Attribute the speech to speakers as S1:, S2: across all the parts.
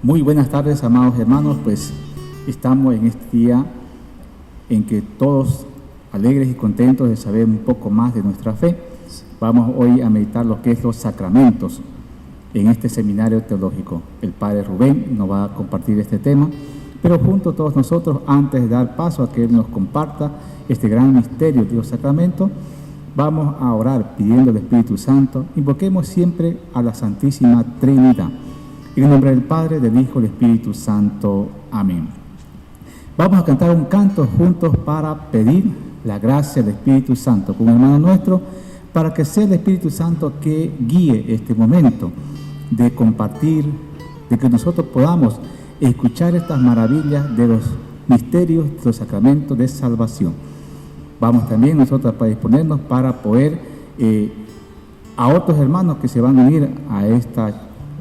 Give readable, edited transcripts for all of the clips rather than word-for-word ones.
S1: Muy buenas tardes, amados hermanos. Pues estamos en este día en que todos alegres y contentos de saber un poco más de nuestra fe. Vamos hoy a meditar lo que es los sacramentos en este seminario teológico. El Padre Rubén nos va a compartir este tema, pero junto a todos nosotros, antes de dar paso a que Él nos comparta este gran misterio de los sacramentos, vamos a orar pidiendo al Espíritu Santo. Invoquemos siempre a la Santísima Trinidad. En el nombre del Padre, del Hijo y del Espíritu Santo. Amén. Vamos a cantar un canto juntos para pedir la gracia del Espíritu Santo con un hermano nuestro, para que sea el Espíritu Santo que guíe este momento de compartir, de que nosotros podamos escuchar estas maravillas de los misterios, de los sacramentos de salvación. Vamos también nosotros a disponernos para poder a otros hermanos que se van a unir a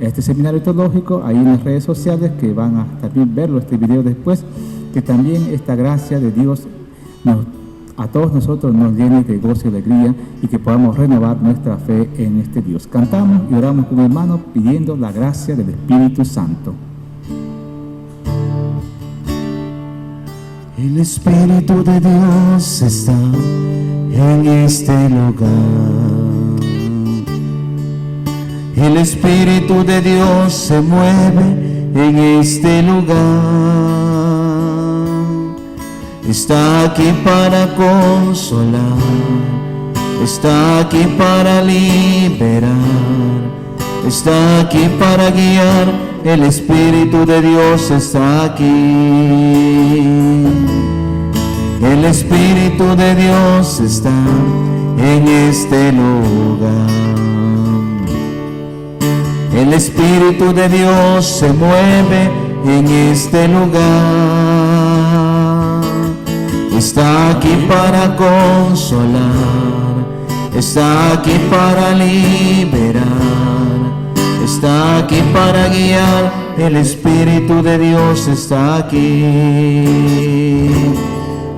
S1: este seminario teológico, ahí en las redes sociales, que van a también verlo este video después, que también esta gracia de Dios a todos nosotros nos llene de gozo y alegría y que podamos renovar nuestra fe en este Dios. Cantamos y oramos con hermanos pidiendo la gracia del Espíritu Santo.
S2: El Espíritu de Dios está en este lugar. El Espíritu de Dios se mueve en este lugar. Está aquí para consolar, está aquí para liberar, está aquí para guiar. El Espíritu de Dios está aquí. El Espíritu de Dios está en este lugar. El Espíritu de Dios se mueve en este lugar. Está aquí para consolar, está aquí para liberar, está aquí para guiar. El Espíritu de Dios está aquí.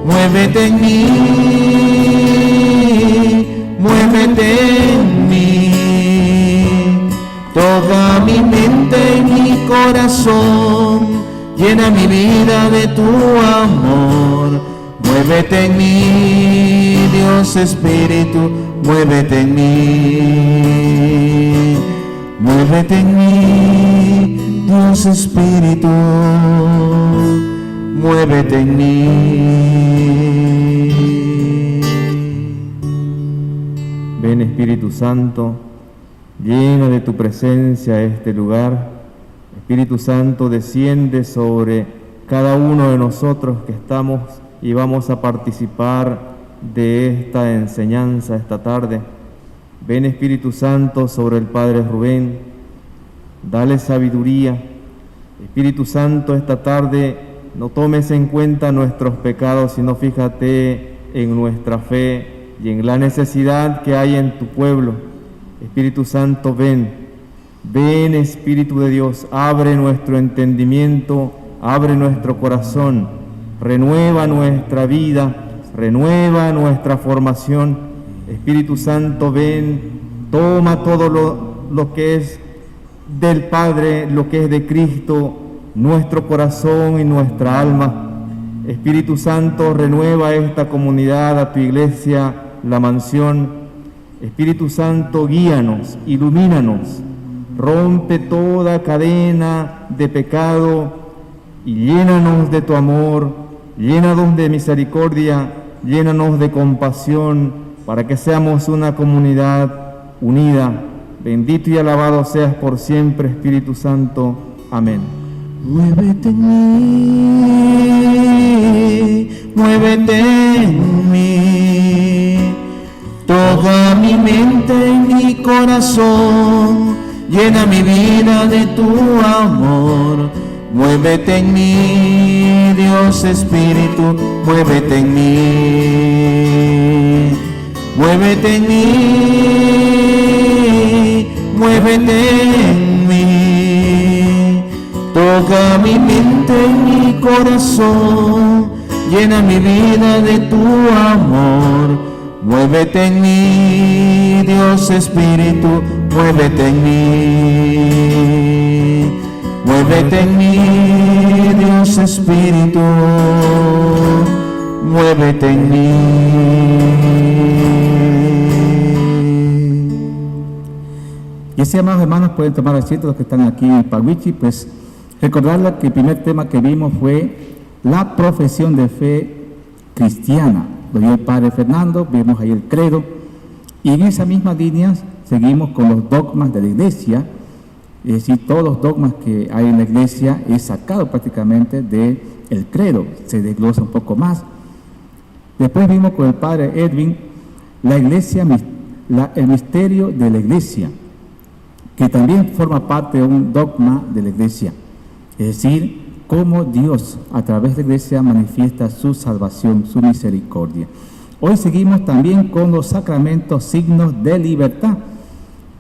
S2: Muévete en mí, muévete en mí. Toca mi mente y mi corazón, llena mi vida de tu amor. Muévete en mí, Dios Espíritu, muévete en mí. Muévete en mí, Dios Espíritu, muévete en mí.
S3: Ven, Espíritu Santo, llena de tu presencia este lugar. Espíritu Santo, desciende sobre cada uno de nosotros que estamos y vamos a participar de esta enseñanza esta tarde. Ven, Espíritu Santo, sobre el Padre Rubén, dale sabiduría. Espíritu Santo, esta tarde no tomes en cuenta nuestros pecados, sino fíjate en nuestra fe y en la necesidad que hay en tu pueblo. Espíritu Santo, ven, ven, Espíritu de Dios, abre nuestro entendimiento, abre nuestro corazón, renueva nuestra vida, renueva nuestra formación. Espíritu Santo, ven, toma todo lo que es del Padre, lo que es de Cristo, nuestro corazón y nuestra alma. Espíritu Santo, renueva esta comunidad, a tu iglesia, la mansión. Espíritu Santo, guíanos, ilumínanos, rompe toda cadena de pecado y llénanos de tu amor, llénanos de misericordia, llénanos de compasión, para que seamos una comunidad unida. Bendito y alabado seas por siempre, Espíritu Santo. Amén.
S2: Muévete en mí, muévete en mí. Toca mi mente y mi corazón, llena mi vida de tu amor. Muévete en mí, Dios Espíritu, muévete en mí. Muévete en mí, muévete en mí. Toca mi mente y mi corazón, llena mi vida de tu amor. Muévete en mí, Dios Espíritu, muévete en mí. Muévete en mí, Dios Espíritu, muévete en mí.
S1: Y así, amados hermanos, pueden tomar asiento los que están aquí en Pawichi, pues recordarles que el primer tema que vimos fue la profesión de fe cristiana. Lo dio el Padre Fernando, vimos ahí el credo, y en esa misma línea seguimos con los dogmas de la Iglesia. Es decir, todos los dogmas que hay en la Iglesia es sacado prácticamente del credo, se desglosa un poco más. Después vimos con el Padre Edwin la Iglesia, el misterio de la Iglesia, que también forma parte de un dogma de la Iglesia. Es decir, cómo Dios a través de la Iglesia manifiesta su salvación, su misericordia. Hoy seguimos también con los sacramentos, signos de libertad.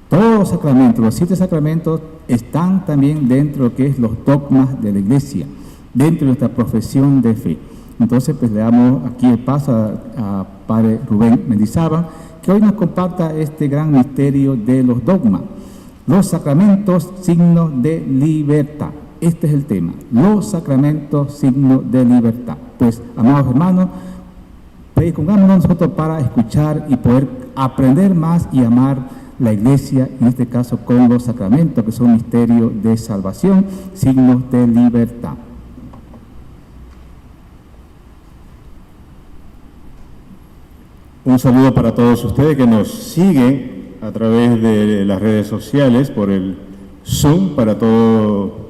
S1: Todos los sacramentos, los 7 sacramentos, están también dentro de lo que es los dogmas de la Iglesia, dentro de nuestra profesión de fe. Entonces, pues le damos aquí el paso a Padre Rubén Mendizábal, que hoy nos comparta este gran misterio de los dogmas. Los sacramentos, signos de libertad. Este es el tema, los sacramentos, signos de libertad. Pues, amados hermanos, predispongámonos nosotros para escuchar y poder aprender más y amar la Iglesia, en este caso con los sacramentos, que son misterios de salvación, signos de libertad.
S4: Un saludo para todos ustedes que nos siguen a través de las redes sociales, por el Zoom, para todo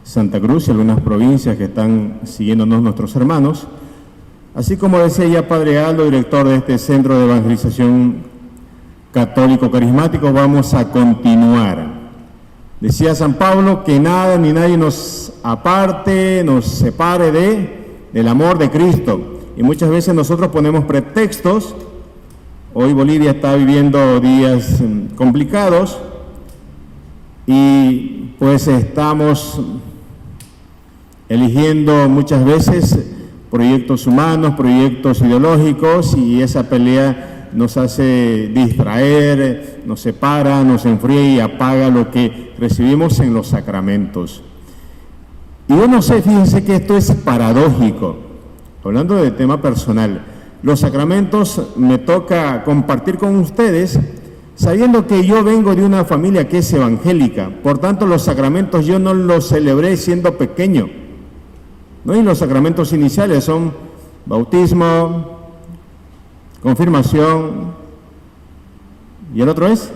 S4: Santa Cruz y algunas provincias que están siguiéndonos nuestros hermanos. Así como decía ya Padre Aldo, director de este Centro de Evangelización Católico Carismático, vamos a continuar. Decía San Pablo que nada ni nadie nos aparte, nos separe del amor de Cristo. Y muchas veces nosotros ponemos pretextos. Hoy Bolivia está viviendo días complicados y pues estamos eligiendo muchas veces proyectos humanos, proyectos ideológicos, y esa pelea nos hace distraer, nos separa, nos enfría y apaga lo que recibimos en los sacramentos. Y yo no sé, fíjense que esto es paradójico, hablando de tema personal. Los sacramentos me toca compartir con ustedes, sabiendo que yo vengo de una familia que es evangélica. Por tanto, los sacramentos yo no los celebré siendo pequeño, ¿no? Y los sacramentos iniciales son bautismo, confirmación, ¿y el otro es?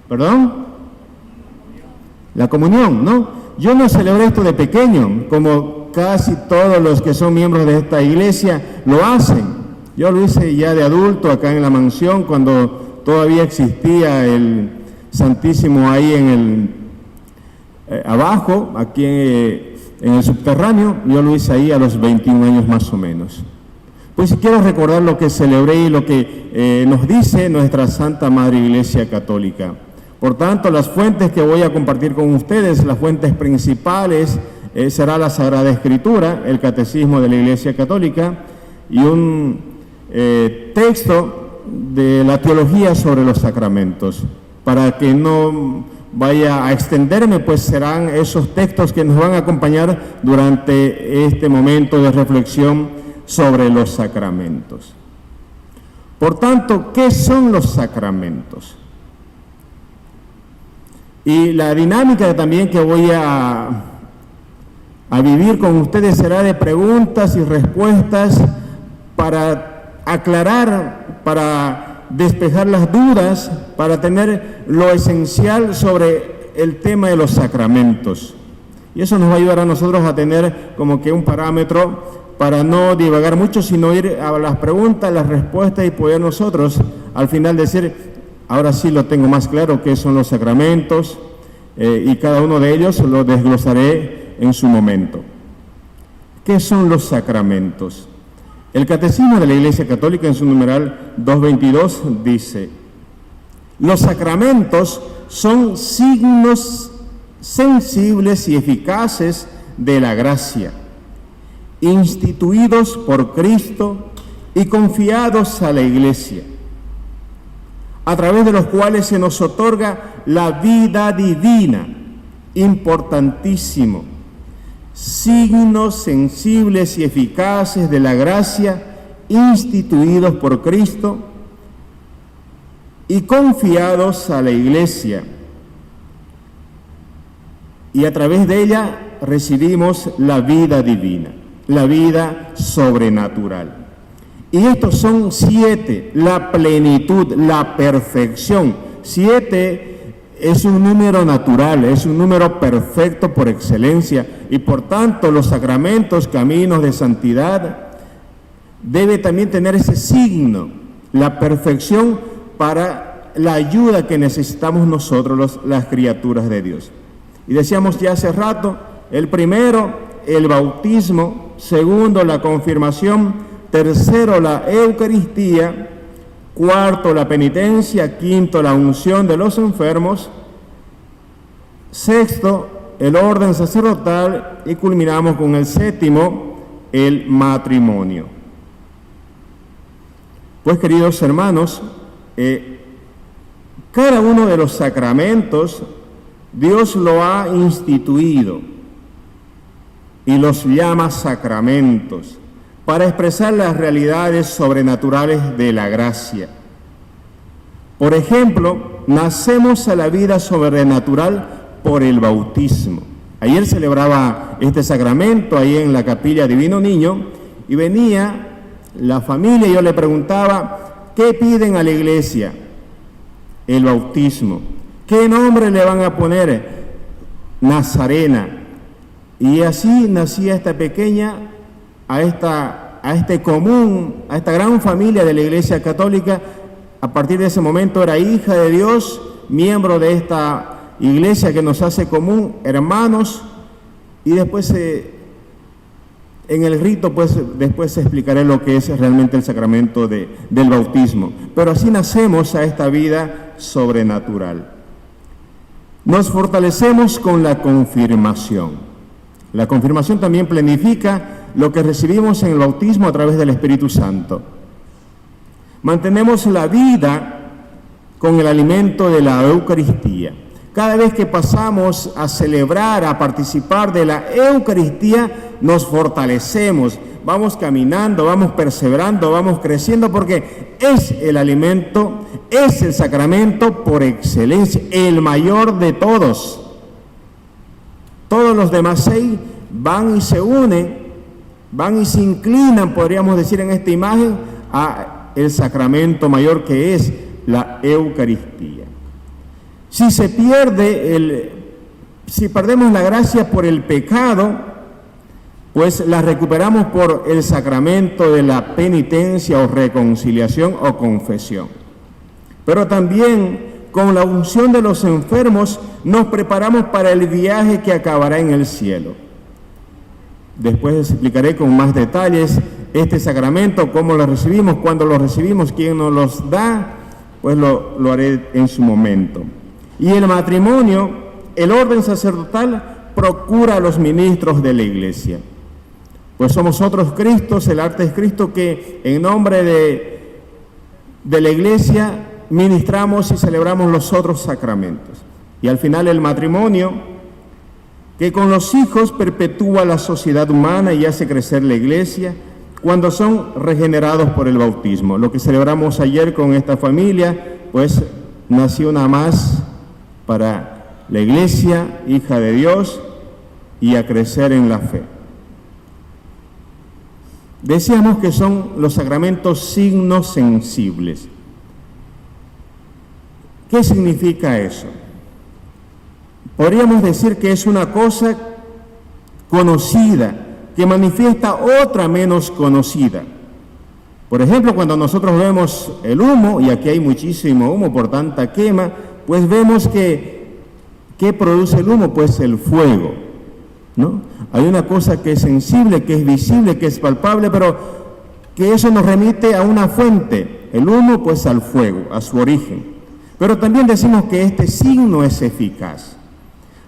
S4: ¿Perdón? La comunión, ¿no? Yo no celebré esto de pequeño, como casi todos los que son miembros de esta iglesia lo hacen. Yo lo hice ya de adulto acá en la mansión, cuando todavía existía el Santísimo ahí en el abajo, aquí en el subterráneo. Yo lo hice ahí a los 21 años más o menos. Pues si quiero recordar lo que celebré y lo que nos dice nuestra Santa Madre Iglesia Católica. Por tanto, las fuentes que voy a compartir con ustedes, las fuentes principales, será la Sagrada Escritura, el Catecismo de la Iglesia Católica y un texto de la teología sobre los sacramentos. Para que no vaya a extenderme, pues serán esos textos que nos van a acompañar durante este momento de reflexión sobre los sacramentos. Por tanto, ¿qué son los sacramentos? Y la dinámica también que voy a vivir con ustedes será de preguntas y respuestas para aclarar, para despejar las dudas, para tener lo esencial sobre el tema de los sacramentos. Y eso nos va a ayudar a nosotros a tener como que un parámetro para no divagar mucho, sino ir a las preguntas, las respuestas y poder nosotros al final decir, ahora sí lo tengo más claro qué son los sacramentos, y cada uno de ellos lo desglosaré en su momento. ¿Qué son los sacramentos? El Catecismo de la Iglesia Católica en su numeral 222 dice: los sacramentos son signos sensibles y eficaces de la gracia, instituidos por Cristo y confiados a la Iglesia, a través de los cuales se nos otorga la vida divina importantísimo, signos sensibles y eficaces de la gracia instituidos por Cristo y confiados a la Iglesia. Y a través de ella recibimos la vida divina, la vida sobrenatural. Y estos son 7, la plenitud, la perfección. 7 es un número natural, es un número perfecto por excelencia, y por tanto los sacramentos, caminos de santidad, debe también tener ese signo, la perfección para la ayuda que necesitamos nosotros, las criaturas de Dios. Y decíamos ya hace rato, el primero, el bautismo; segundo, la confirmación; tercero, la Eucaristía; cuarto, la penitencia; quinto, la unción de los enfermos; sexto, el orden sacerdotal; y culminamos con el séptimo, el matrimonio. Pues, queridos hermanos, cada uno de los sacramentos Dios lo ha instituido y los llama sacramentos para expresar las realidades sobrenaturales de la gracia. Por ejemplo, nacemos a la vida sobrenatural por el bautismo. Ayer celebraba este sacramento ahí en la capilla Divino Niño, y venía la familia y yo le preguntaba, ¿qué piden a la iglesia? El bautismo. ¿Qué nombre le van a poner? Nazarena. Y así nacía esta pequeña, a esta gran familia de la Iglesia Católica. A partir de ese momento era hija de Dios, miembro de esta iglesia que nos hace común, hermanos, y después en el rito, pues después explicaré lo que es realmente el sacramento del bautismo. Pero así nacemos a esta vida sobrenatural. Nos fortalecemos con la confirmación. La confirmación también planifica lo que recibimos en el bautismo a través del Espíritu Santo. Mantenemos la vida con el alimento de la Eucaristía. Cada vez que pasamos a celebrar, a participar de la Eucaristía, nos fortalecemos, vamos caminando, vamos perseverando, vamos creciendo, porque es el alimento, es el sacramento por excelencia, el mayor de todos. Todos los demás 6 van y se unen, van y se inclinan, podríamos decir en esta imagen, a el sacramento mayor, que es la Eucaristía. Si perdemos la gracia por el pecado, pues la recuperamos por el sacramento de la penitencia o reconciliación o confesión. Pero también con la unción de los enfermos nos preparamos para el viaje que acabará en el cielo. Después les explicaré con más detalles este sacramento, cómo lo recibimos, cuándo lo recibimos, quién nos los da, pues lo haré en su momento. Y el matrimonio, el orden sacerdotal procura a los ministros de la Iglesia. Pues somos otros Cristos, el arte es Cristo, que en nombre de la Iglesia ministramos y celebramos los otros sacramentos. Y al final el matrimonio, que con los hijos perpetúa la sociedad humana y hace crecer la Iglesia cuando son regenerados por el bautismo. Lo que celebramos ayer con esta familia, pues nació una más para la Iglesia, hija de Dios, y a crecer en la fe. Decíamos que son los sacramentos signos sensibles. ¿Qué significa eso? Podríamos decir que es una cosa conocida, que manifiesta otra menos conocida. Por ejemplo, cuando nosotros vemos el humo, y aquí hay muchísimo humo por tanta quema, pues vemos que ¿qué produce el humo? Pues el fuego, ¿no? Hay una cosa que es sensible, que es visible, que es palpable, pero que eso nos remite a una fuente, el humo pues al fuego, a su origen. Pero también decimos que este signo es eficaz,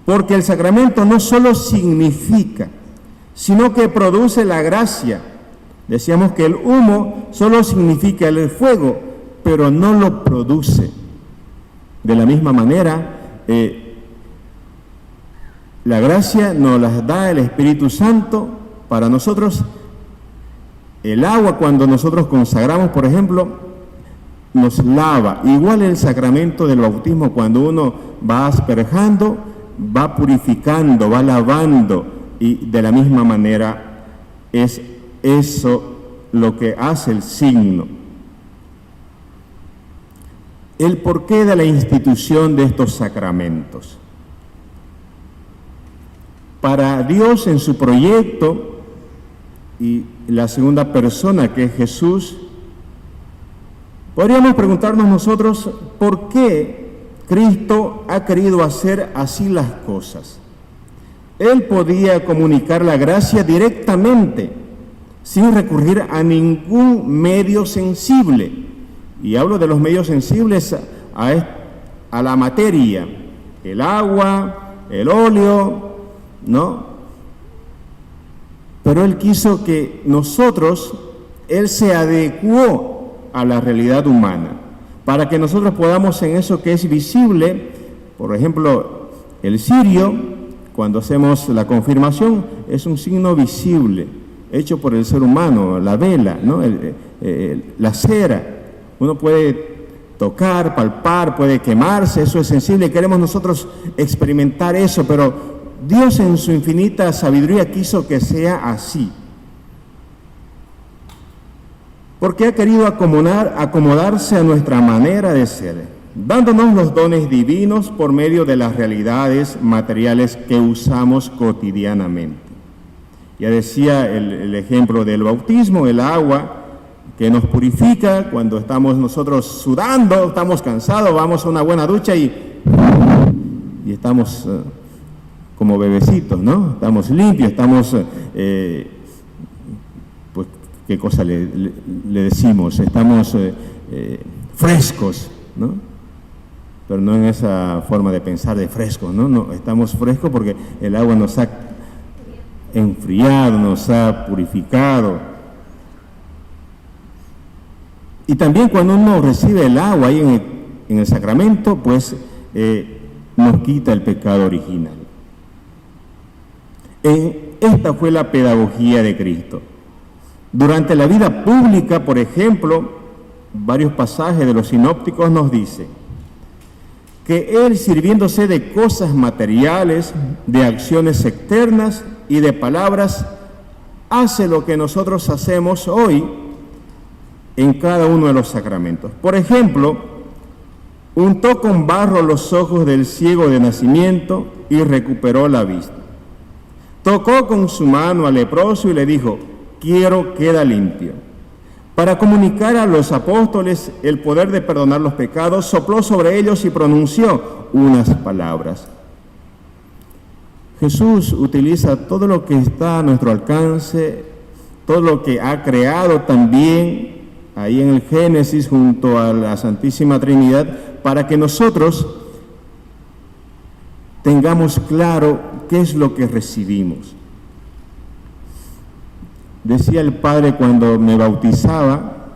S4: porque el sacramento no solo significa, sino que produce la gracia. Decíamos que el humo solo significa el fuego, pero no lo produce. De la misma manera, La gracia nos las da el Espíritu Santo para nosotros. El agua, cuando nosotros consagramos, por ejemplo, nos lava. Igual el sacramento del bautismo, cuando uno va asperjando, va purificando, va lavando, y de la misma manera es eso lo que hace el signo. El porqué de la institución de estos sacramentos. Para Dios, en su proyecto, y la segunda persona, que es Jesús, podríamos preguntarnos nosotros por qué Cristo ha querido hacer así las cosas. Él podía comunicar la gracia directamente, sin recurrir a ningún medio sensible. Y hablo de los medios sensibles a la materia, el agua, el óleo, ¿no? Pero Él quiso que nosotros, Él se adecuó a la realidad humana, para que nosotros podamos en eso que es visible, por ejemplo, el cirio, cuando hacemos la confirmación, es un signo visible, hecho por el ser humano, la vela, ¿no? La cera. Uno puede tocar, palpar, puede quemarse, eso es sensible, queremos nosotros experimentar eso, pero Dios en su infinita sabiduría quiso que sea así. Porque ha querido acomodarse a nuestra manera de ser, dándonos los dones divinos por medio de las realidades materiales que usamos cotidianamente. Ya decía el ejemplo del bautismo, el agua que nos purifica cuando estamos nosotros sudando, estamos cansados, vamos a una buena ducha y estamos como bebecitos, ¿no? Estamos limpios, estamos, pues, ¿qué cosa le decimos? Estamos frescos, ¿no? Pero no en esa forma de pensar de frescos, ¿no? No, estamos frescos porque el agua nos ha enfriado, nos ha purificado. Y también cuando uno recibe el agua ahí en el sacramento, pues nos quita el pecado original. Esta fue la pedagogía de Cristo. Durante la vida pública, por ejemplo, varios pasajes de los sinópticos nos dicen que Él, sirviéndose de cosas materiales, de acciones externas y de palabras, hace lo que nosotros hacemos hoy en cada uno de los sacramentos. Por ejemplo, untó con barro los ojos del ciego de nacimiento y recuperó la vista. Tocó con su mano al leproso y le dijo: quiero, queda limpio. Para comunicar a los apóstoles el poder de perdonar los pecados, sopló sobre ellos y pronunció unas palabras. Jesús utiliza todo lo que está a nuestro alcance, todo lo que ha creado también ahí en el Génesis junto a la Santísima Trinidad, para que nosotros tengamos claro qué es lo que recibimos. Decía el Padre cuando me bautizaba,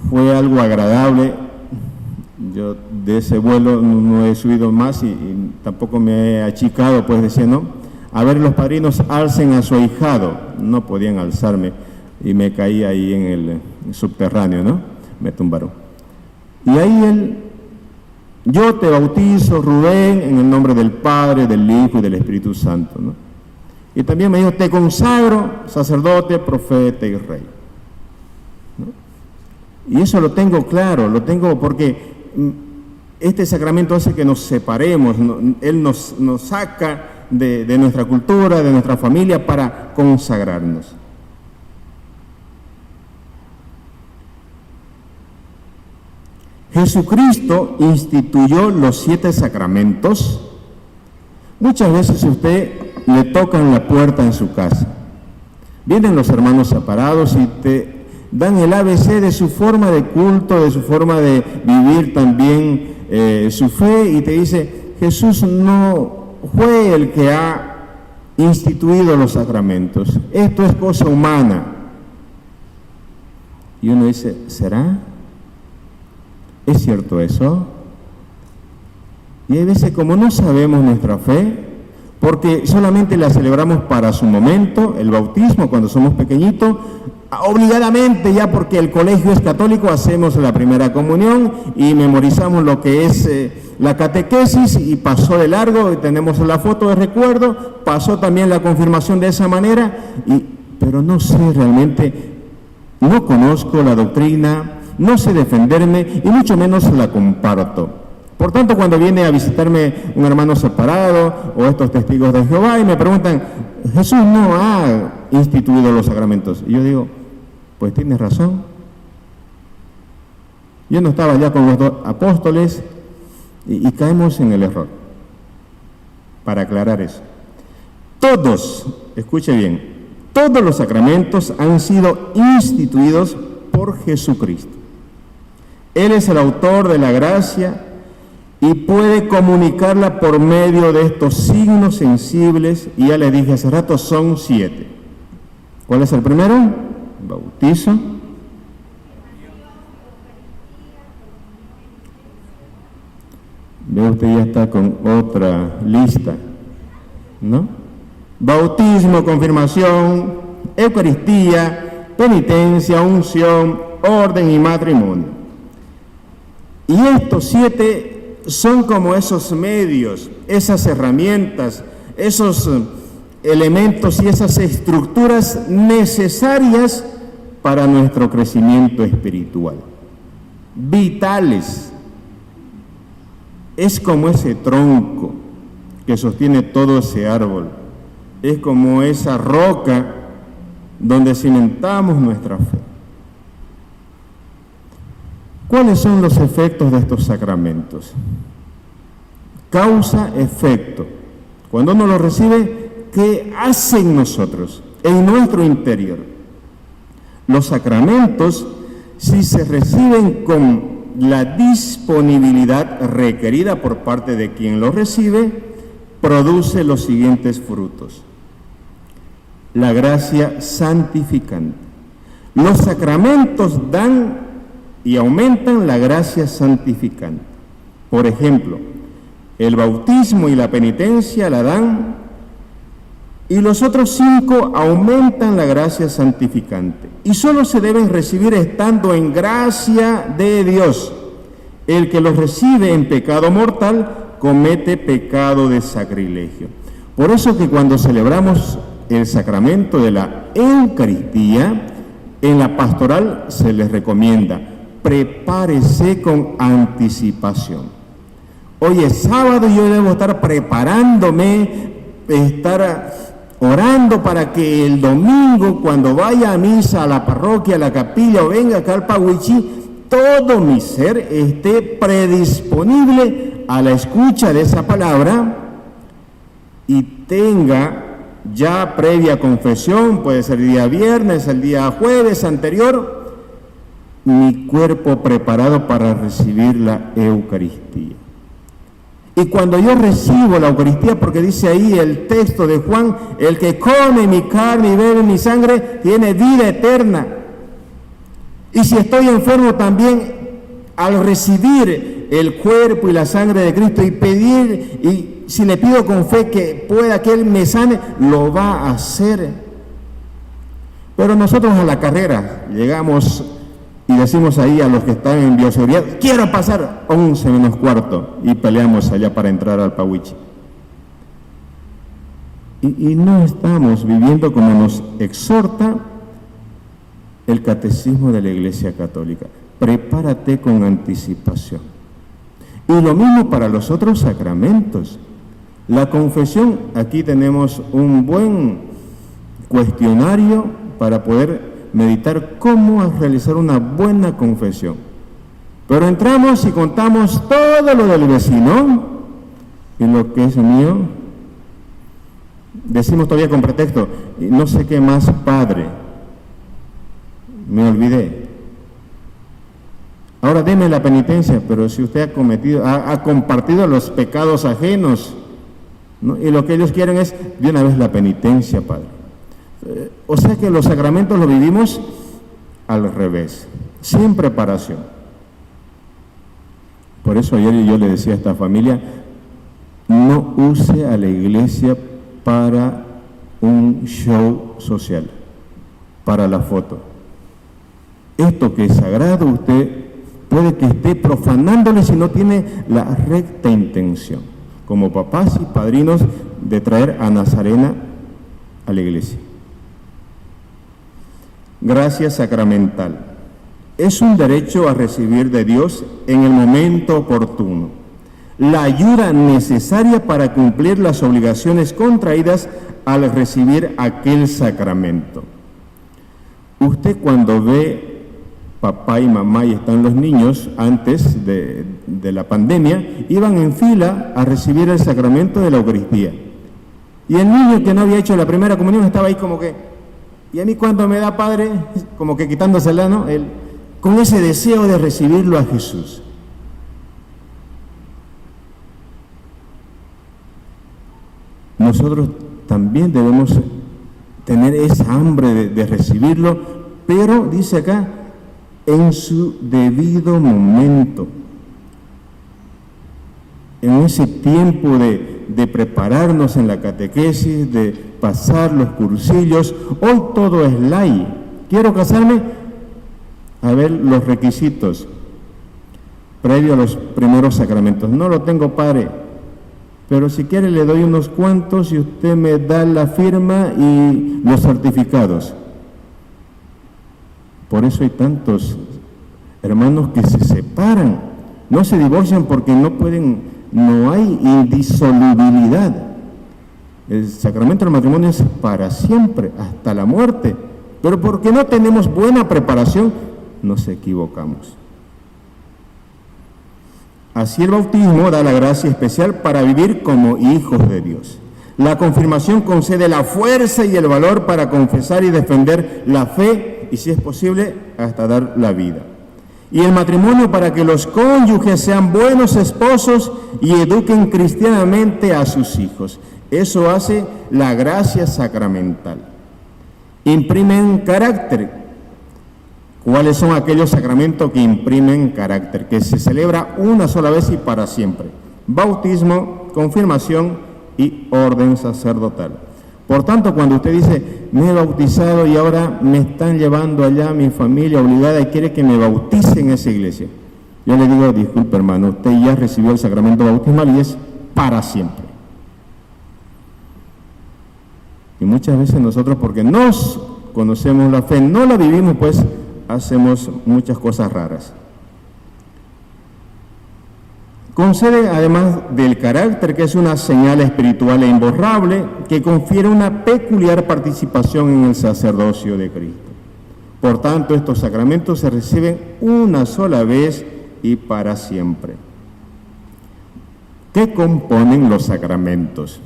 S4: fue algo agradable. Yo de ese vuelo no he subido más y tampoco me he achicado, pues decía, no, a ver, los padrinos alcen a su ahijado. No podían alzarme y me caí ahí en el subterráneo, ¿no? Me tumbaron. Y ahí yo te bautizo, Rubén, en el nombre del Padre, del Hijo y del Espíritu Santo, ¿no? Y también me dijo, te consagro, sacerdote, profeta y rey, ¿no? Y eso lo tengo claro, lo tengo porque este sacramento hace que nos separemos, Él nos saca de nuestra cultura, de nuestra familia, para consagrarnos. Jesucristo instituyó los 7 sacramentos. Muchas veces usted le tocan la puerta en su casa. Vienen los hermanos separados y te dan el ABC de su forma de culto, de su forma de vivir también su fe, y te dice, Jesús no fue el que ha instituido los sacramentos. Esto es cosa humana. Y uno dice, ¿será? ¿Es cierto eso? Y hay veces como no sabemos nuestra fe, porque solamente la celebramos para su momento, el bautismo cuando somos pequeñitos, obligadamente ya porque el colegio es católico hacemos la primera comunión y memorizamos lo que es la catequesis y pasó de largo, y tenemos la foto de recuerdo, pasó también la confirmación de esa manera, pero no sé realmente, no conozco la doctrina, no sé defenderme y mucho menos la comparto. Por tanto, cuando viene a visitarme un hermano separado o estos testigos de Jehová y me preguntan, Jesús no ha instituido los sacramentos. Y yo digo, pues tienes razón. Yo no estaba ya con los dos apóstoles y caemos en el error. Para aclarar eso. Todos, escuche bien, todos los sacramentos han sido instituidos por Jesucristo. Él es el autor de la gracia y puede comunicarla por medio de estos signos sensibles, y ya le dije hace rato, son 7. ¿Cuál es el primero? Bautizo. Ve, usted ya está con otra lista, ¿no? Bautismo, confirmación, Eucaristía, penitencia, unción, orden y matrimonio. Y estos 7 son como esos medios, esas herramientas, esos elementos y esas estructuras necesarias para nuestro crecimiento espiritual, vitales. Es como ese tronco que sostiene todo ese árbol, es como esa roca donde cimentamos nuestra fe. ¿Cuáles son los efectos de estos sacramentos? Causa-efecto. Cuando uno los recibe, ¿qué hacen nosotros en nuestro interior? Los sacramentos, si se reciben con la disponibilidad requerida por parte de quien los recibe, produce los siguientes frutos. La gracia santificante. Los sacramentos dan y aumentan la gracia santificante. Por ejemplo, el bautismo y la penitencia la dan, y los otros 5 aumentan la gracia santificante. Y solo se deben recibir estando en gracia de Dios. El que los recibe en pecado mortal comete pecado de sacrilegio. Por eso que cuando celebramos el sacramento de la Eucaristía, en la pastoral se les recomienda: prepárese con anticipación. Hoy es sábado y yo debo estar preparándome, estar orando para que el domingo, cuando vaya a misa, a la parroquia, a la capilla o venga acá al Pahuichi, todo mi ser esté predisponible a la escucha de esa palabra y tenga ya previa confesión, puede ser el día viernes, el día jueves anterior, mi cuerpo preparado para recibir la Eucaristía. Y cuando yo recibo la Eucaristía, porque dice ahí el texto de Juan, el que come mi carne y bebe mi sangre tiene vida eterna. Y si estoy enfermo también, al recibir el cuerpo y la sangre de Cristo y pedir, y si le pido con fe que pueda que Él me sane, lo va a hacer. Pero nosotros a la carrera llegamos y decimos ahí a los que están en bioseguridad, quiero pasar 11 menos cuarto, y peleamos allá para entrar al Pahuichi. Y no estamos viviendo como nos exhorta el catecismo de la Iglesia Católica. Prepárate con anticipación. Y lo mismo para los otros sacramentos. La confesión, aquí tenemos un buen cuestionario para poder meditar cómo realizar una buena confesión. Pero entramos y contamos todo lo del vecino y lo que es mío. Decimos todavía con pretexto, no sé qué más, padre, me olvidé. Ahora deme la penitencia, pero si usted ha compartido los pecados ajenos, ¿no? Y lo que ellos quieren es de una vez la penitencia, padre. O sea que los sacramentos los vivimos al revés, sin preparación. Por eso ayer yo le decía a esta familia, no use a la iglesia para un show social, para la foto. Esto que es sagrado, usted puede que esté profanándole si no tiene la recta intención, como papás y padrinos, de traer a Nazarena a la iglesia. Gracia sacramental. Es un derecho a recibir de Dios en el momento oportuno, la ayuda necesaria para cumplir las obligaciones contraídas al recibir aquel sacramento. Usted, cuando ve papá y mamá y están los niños, antes de la pandemia, iban en fila a recibir el sacramento de la Eucaristía. Y el niño que no había hecho la primera comunión estaba ahí como que, y a mí cuando me da padre, como que quitándosela, ¿no? Con ese deseo de recibirlo a Jesús. Nosotros también debemos tener esa hambre de recibirlo, pero dice acá, en su debido momento, en ese tiempo de prepararnos en la catequesis, de pasar los cursillos. Hoy todo es light. ¿Quiero casarme? A ver los requisitos previo a los primeros sacramentos. No lo tengo, padre, pero si quiere le doy unos cuantos y usted me da la firma y los certificados. Por eso hay tantos hermanos que se separan, no se divorcian porque no pueden, no hay indisolubilidad. El sacramento del matrimonio es para siempre, hasta la muerte, pero porque no tenemos buena preparación, nos equivocamos. Así el bautismo da la gracia especial para vivir como hijos de Dios. La confirmación concede la fuerza y el valor para confesar y defender la fe y, si es posible, hasta dar la vida. Y el matrimonio para que los cónyuges sean buenos esposos y eduquen cristianamente a sus hijos. Eso hace la gracia sacramental. Imprimen carácter. ¿Cuáles son aquellos sacramentos que imprimen carácter? Que se celebra una sola vez y para siempre. Bautismo, confirmación y orden sacerdotal. Por tanto, cuando usted dice, me he bautizado y ahora me están llevando allá mi familia obligada y quiere que me bautice en esa iglesia, yo le digo, disculpe hermano, usted ya recibió el sacramento bautismal y es para siempre. Y muchas veces nosotros, porque nos conocemos la fe, no la vivimos, pues hacemos muchas cosas raras. Concede, además del carácter, que es una señal espiritual e imborrable, que confiere una peculiar participación en el sacerdocio de Cristo. Por tanto, estos sacramentos se reciben una sola vez y para siempre. ¿Qué componen los sacramentos?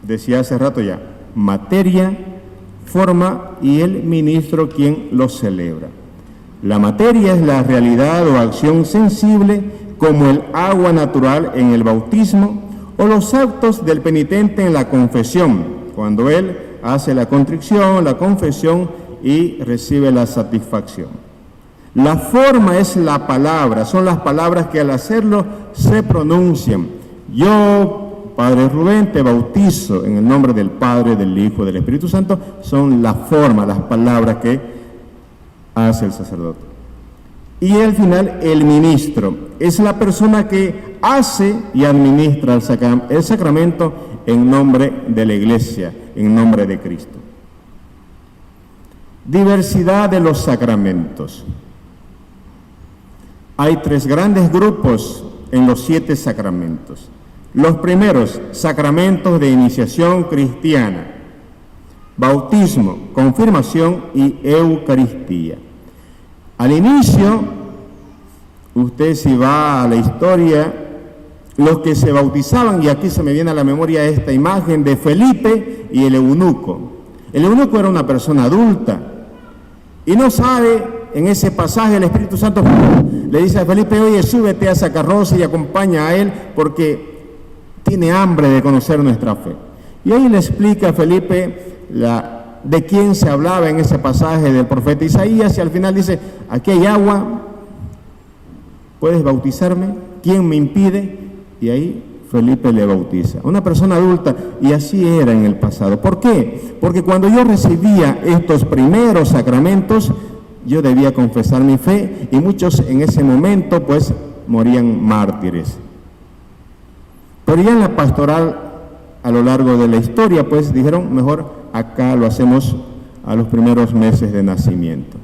S4: Decía hace rato ya, materia, forma y el ministro quien los celebra. La materia es la realidad o acción sensible, como el agua natural en el bautismo, o los actos del penitente en la confesión, cuando él hace la contrición, la confesión y recibe la satisfacción. La forma es la palabra, son las palabras que al hacerlo se pronuncian. Yo, Padre Rubén, te bautizo en el nombre del Padre, del Hijo, del Espíritu Santo. Son la forma, las palabras que hace el sacerdote. Y al final, el ministro es la persona que hace y administra el sacramento en nombre de la Iglesia, en nombre de Cristo. Diversidad de los sacramentos. Hay 3 grandes grupos en los 7 sacramentos. Los primeros, sacramentos de iniciación cristiana, bautismo, confirmación y Eucaristía. Al inicio, usted si va a la historia, los que se bautizaban, y aquí se me viene a la memoria esta imagen de Felipe y el eunuco. El eunuco era una persona adulta y no sabe, en ese pasaje el Espíritu Santo le dice a Felipe, oye, súbete a esa carroza y acompaña a él porque tiene hambre de conocer nuestra fe. Y ahí le explica a Felipe de quién se hablaba en ese pasaje del profeta Isaías, y al final dice, aquí hay agua, ¿puedes bautizarme? ¿Quién me impide? Y ahí Felipe le bautiza. Una persona adulta, y así era en el pasado. ¿Por qué? Porque cuando yo recibía estos primeros sacramentos, yo debía confesar mi fe, y muchos en ese momento pues morían mártires. Pero ya en la pastoral, a lo largo de la historia, pues dijeron, mejor acá lo hacemos a los primeros meses de nacimiento.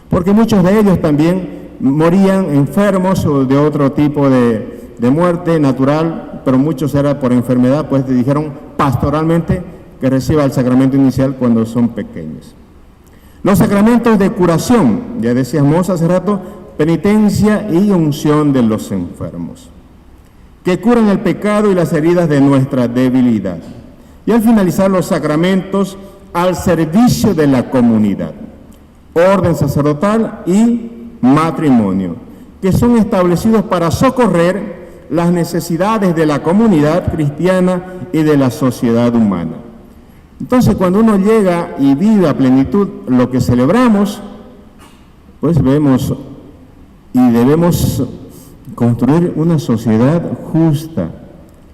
S4: Porque muchos de ellos también morían enfermos o de otro tipo de muerte natural, pero muchos era por enfermedad, pues dijeron pastoralmente que reciba el sacramento inicial cuando son pequeños. Los sacramentos de curación, ya decíamos hace rato, penitencia y unción de los enfermos, que curan el pecado y las heridas de nuestra debilidad. Y al finalizar los sacramentos al servicio de la comunidad, orden sacerdotal y matrimonio, que son establecidos para socorrer las necesidades de la comunidad cristiana y de la sociedad humana. Entonces, cuando uno llega y vive a plenitud lo que celebramos, pues vemos y debemos construir una sociedad justa,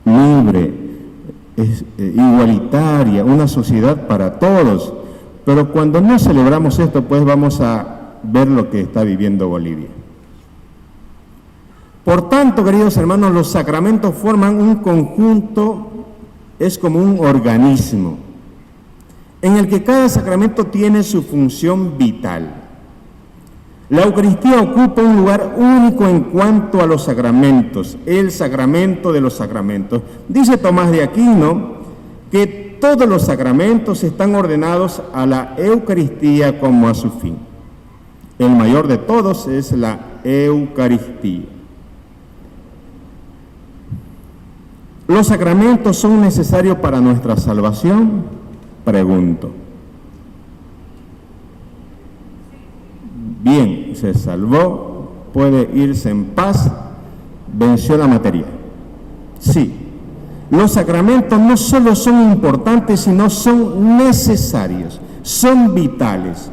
S4: libre, igualitaria, una sociedad para todos. Pero cuando no celebramos esto, pues vamos a ver lo que está viviendo Bolivia. Por tanto, queridos hermanos, los sacramentos forman un conjunto, es como un organismo, en el que cada sacramento tiene su función vital. La Eucaristía ocupa un lugar único en cuanto a los sacramentos, el sacramento de los sacramentos. Dice Tomás de Aquino que todos los sacramentos están ordenados a la Eucaristía como a su fin. El mayor de todos es la Eucaristía. ¿Los sacramentos son necesarios para nuestra salvación? Pregunto. Bien, se salvó, puede irse en paz, venció la materia. Sí, los sacramentos no solo son importantes, sino son necesarios, son vitales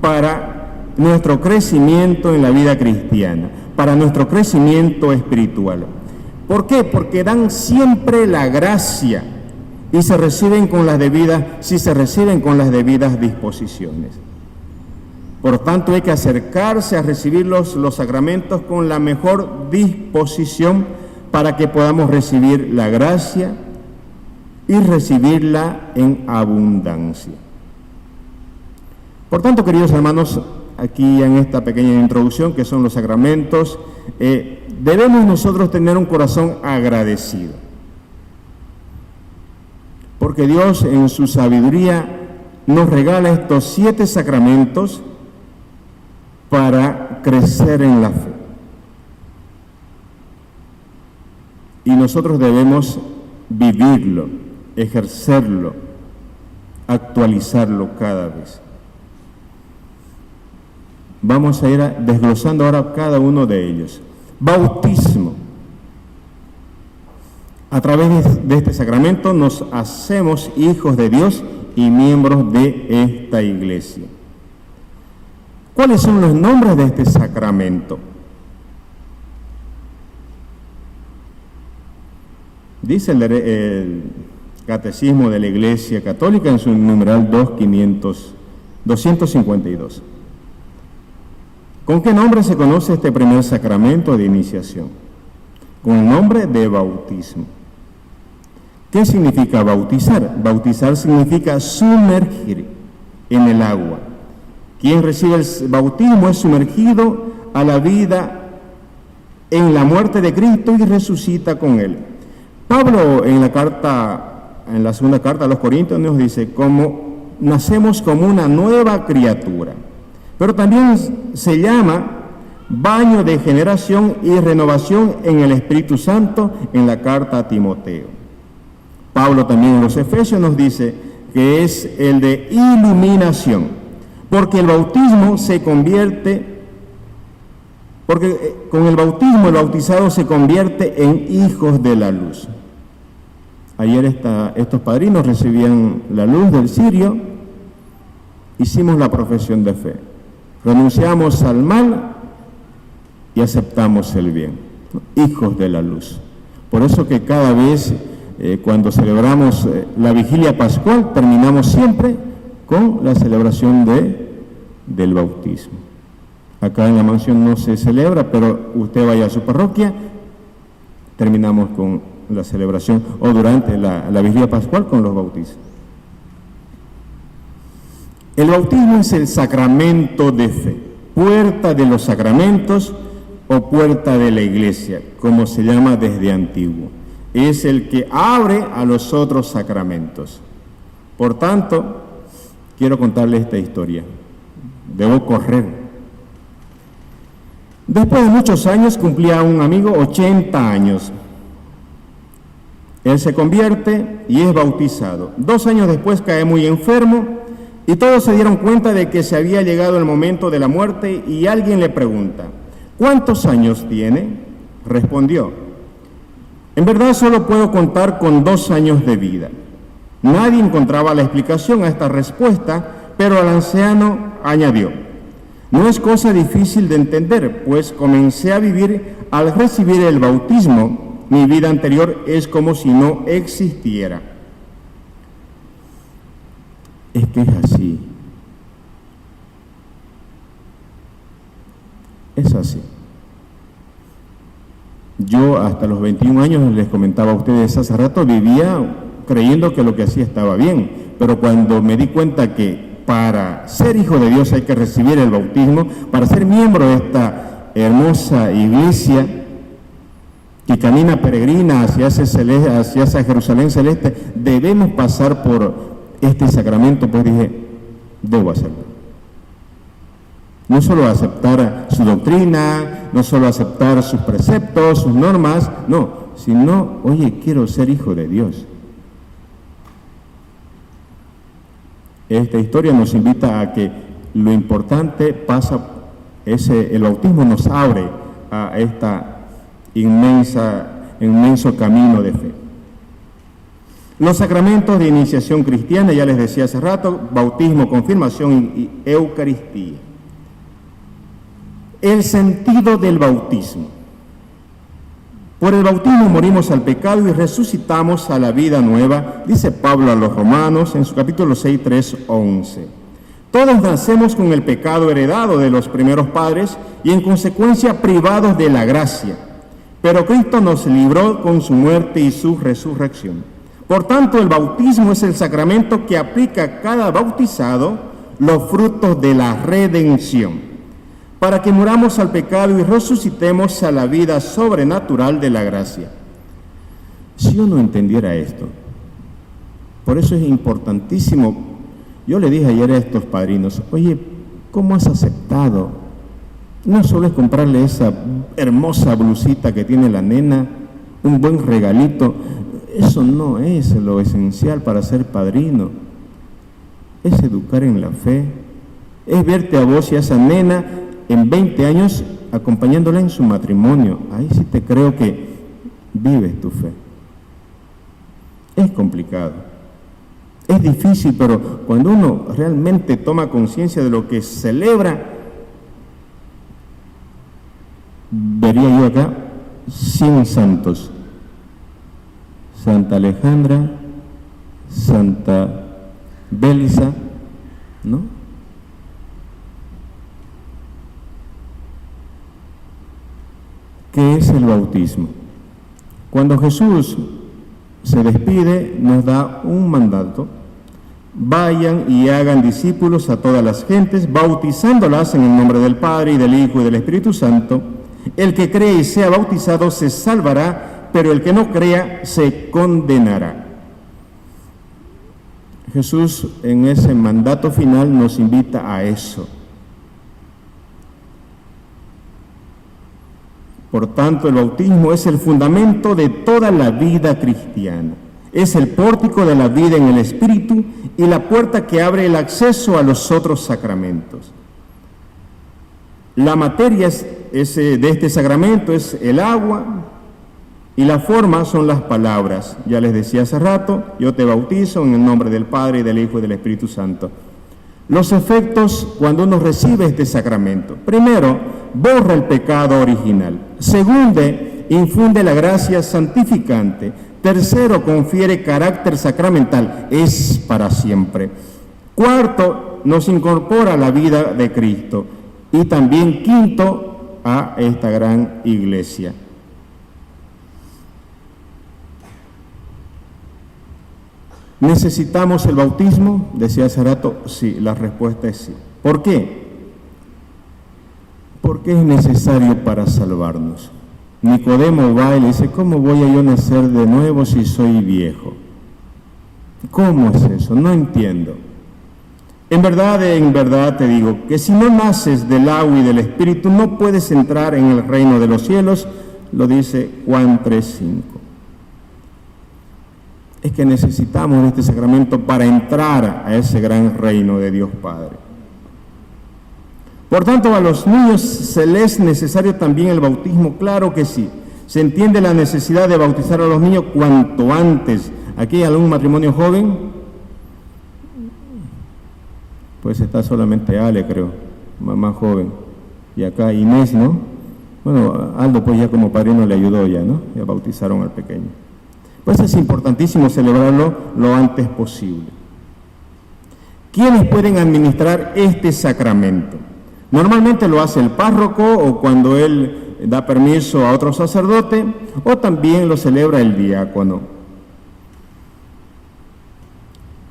S4: para nuestro crecimiento en la vida cristiana, para nuestro crecimiento espiritual. ¿Por qué? Porque dan siempre la gracia y se reciben con las debidas disposiciones. Por tanto, hay que acercarse a recibir los sacramentos con la mejor disposición para que podamos recibir la gracia y recibirla en abundancia. Por tanto, queridos hermanos, aquí en esta pequeña introducción que son los sacramentos, debemos nosotros tener un corazón agradecido, porque Dios en su sabiduría nos regala estos 7 sacramentos para crecer en la fe. Y nosotros debemos vivirlo, ejercerlo, actualizarlo cada vez. Vamos a ir desglosando ahora cada uno de ellos. Bautismo. A través de este sacramento nos hacemos hijos de Dios y miembros de esta iglesia. ¿Cuáles son los nombres de este sacramento? Dice el Catecismo de la Iglesia Católica en su numeral 252. ¿Con qué nombre se conoce este primer sacramento de iniciación? Con el nombre de bautismo. ¿Qué significa bautizar? Bautizar significa sumergir en el agua. Quien recibe el bautismo es sumergido a la vida en la muerte de Cristo y resucita con él. Pablo en la segunda carta a los Corintios nos dice, como nacemos como una nueva criatura, pero también se llama baño de generación y renovación en el Espíritu Santo en la carta a Timoteo. Pablo también en los Efesios nos dice que es el de iluminación, porque el bautismo con el bautismo el bautizado se convierte en hijos de la luz. Ayer estos padrinos recibían la luz del cirio, hicimos la profesión de fe, renunciamos al mal y aceptamos el bien, hijos de la luz. Por eso que cada vez cuando celebramos la vigilia pascual, terminamos siempre con la celebración del bautismo. Acá en la mansión no se celebra, pero usted vaya a su parroquia, terminamos con la celebración, o durante la vigilia pascual con los bautizos. El bautismo es el sacramento de fe, puerta de los sacramentos o puerta de la iglesia, como se llama desde antiguo. Es el que abre a los otros sacramentos. Por tanto, quiero contarle esta historia. Debo correr. Después de muchos años cumplía un amigo 80 años. Él se convierte y es bautizado. 2 años después cae muy enfermo y todos se dieron cuenta de que se había llegado el momento de la muerte y alguien le pregunta, ¿cuántos años tiene? Respondió, en verdad solo puedo contar con 2 años de vida. Nadie encontraba la explicación a esta respuesta, pero el anciano añadió, no es cosa difícil de entender, pues comencé a vivir al recibir el bautismo. Mi vida anterior es como si no existiera. Es que es así. Es así. Yo hasta los 21 años, les comentaba a ustedes hace rato, vivía creyendo que lo que hacía estaba bien, pero cuando me di cuenta que para ser hijo de Dios hay que recibir el bautismo, para ser miembro de esta hermosa iglesia que camina peregrina hacia esa Jerusalén celeste, debemos pasar por este sacramento, pues dije, debo hacerlo. No solo aceptar su doctrina, no solo aceptar sus preceptos, sus normas, no, sino, oye, quiero ser hijo de Dios. Esta historia nos invita a que lo importante pasa, el bautismo nos abre a esta inmenso camino de fe. Los sacramentos de iniciación cristiana, ya les decía hace rato, bautismo, confirmación y Eucaristía. El sentido del bautismo. Por el bautismo morimos al pecado y resucitamos a la vida nueva, dice Pablo a los Romanos en su capítulo 6, 3, 11. Todos nacemos con el pecado heredado de los primeros padres y en consecuencia privados de la gracia, pero Cristo nos libró con su muerte y su resurrección. Por tanto, el bautismo es el sacramento que aplica a cada bautizado los frutos de la redención, para que muramos al pecado y resucitemos a la vida sobrenatural de la gracia. Si yo no entendiera esto, por eso es importantísimo, yo le dije ayer a estos padrinos, oye, ¿cómo has aceptado? No solo es comprarle esa hermosa blusita que tiene la nena, un buen regalito, eso no es lo esencial para ser padrino, es educar en la fe, es verte a vos y a esa nena en 20 años acompañándola en su matrimonio. Ahí sí te creo que vives tu fe. Es complicado, es difícil, pero cuando uno realmente toma conciencia de lo que celebra, vería yo acá 100 santos. Santa Alejandra, Santa Belisa, ¿no? ¿Qué es el bautismo? Cuando Jesús se despide, nos da un mandato: vayan y hagan discípulos a todas las gentes, bautizándolas en el nombre del Padre y del Hijo y del Espíritu Santo. El que cree y sea bautizado se salvará, pero el que no crea se condenará. Jesús en ese mandato final nos invita a eso. Por tanto, el bautismo es el fundamento de toda la vida cristiana. Es el pórtico de la vida en el Espíritu y la puerta que abre el acceso a los otros sacramentos. La materia de este sacramento es el agua y la forma son las palabras. Ya les decía hace rato, yo te bautizo en el nombre del Padre y del Hijo y del Espíritu Santo. Los efectos cuando uno recibe este sacramento: primero, borra el pecado original. Segundo, infunde la gracia santificante. Tercero, confiere carácter sacramental, es para siempre. Cuarto, nos incorpora a la vida de Cristo. Y también quinto, a esta gran iglesia. ¿Necesitamos el bautismo? Decía hace rato, sí, la respuesta es sí. ¿Por qué? Porque es necesario para salvarnos. Nicodemo va y le dice, ¿cómo voy a yo nacer de nuevo si soy viejo? ¿Cómo es eso? No entiendo. En verdad te digo que si no naces del agua y del Espíritu, no puedes entrar en el reino de los cielos, lo dice Juan 3:5. Es que necesitamos este sacramento para entrar a ese gran reino de Dios Padre. Por tanto, a los niños se les es necesario también el bautismo, claro que sí. Se entiende la necesidad de bautizar a los niños cuanto antes. ¿Aquí hay algún matrimonio joven? Pues está solamente Ale, creo, más joven. Y acá Inés, ¿no? Bueno, Aldo pues ya como padrino le ayudó ya, ¿no? Ya bautizaron al pequeño. Pues es importantísimo celebrarlo lo antes posible. ¿Quiénes pueden administrar este sacramento? Normalmente lo hace el párroco o cuando él da permiso a otro sacerdote, o también lo celebra el diácono.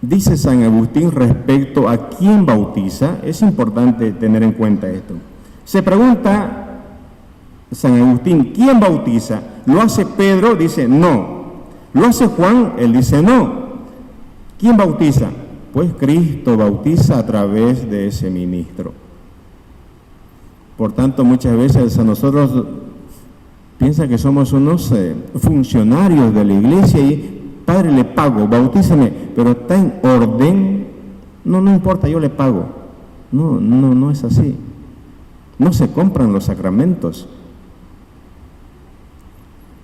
S4: Dice San Agustín respecto a quién bautiza, es importante tener en cuenta esto. Se pregunta San Agustín, ¿quién bautiza? ¿Lo hace Pedro? Dice no. ¿Lo hace Juan? Él dice no. ¿Quién bautiza? Pues Cristo bautiza a través de ese ministro. Por tanto, muchas veces a nosotros piensan que somos unos funcionarios de la iglesia y Padre, le pago, bautízame, pero está en orden. No importa, yo le pago. No es así. No se compran los sacramentos.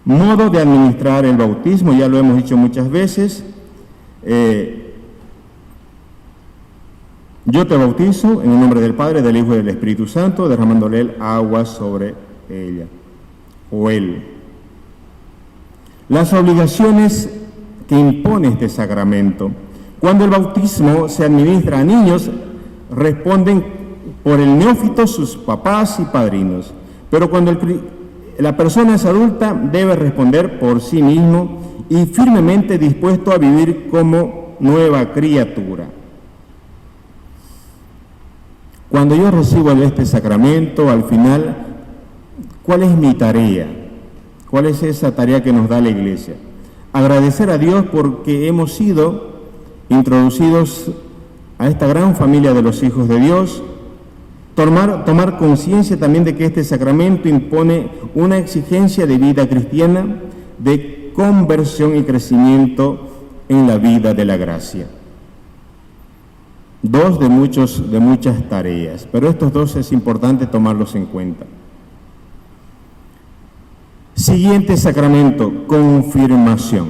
S4: Modo de administrar el bautismo, ya lo hemos dicho muchas veces. Yo te bautizo en el nombre del Padre, del Hijo y del Espíritu Santo, derramándole el agua sobre ella o él. Las obligaciones que impone este sacramento. Cuando el bautismo se administra a niños, responden por el neófito sus papás y padrinos. Pero cuando la persona es adulta, debe responder por sí mismo y firmemente dispuesto a vivir como nueva criatura. Cuando yo recibo este sacramento, al final, ¿cuál es mi tarea? ¿Cuál es esa tarea que nos da la Iglesia? Agradecer a Dios porque hemos sido introducidos a esta gran familia de los hijos de Dios, tomar conciencia también de que este sacramento impone una exigencia de vida cristiana, de conversión y crecimiento en la vida de la gracia. Dos de muchas tareas, pero estos dos es importante tomarlos en cuenta. Siguiente sacramento, confirmación.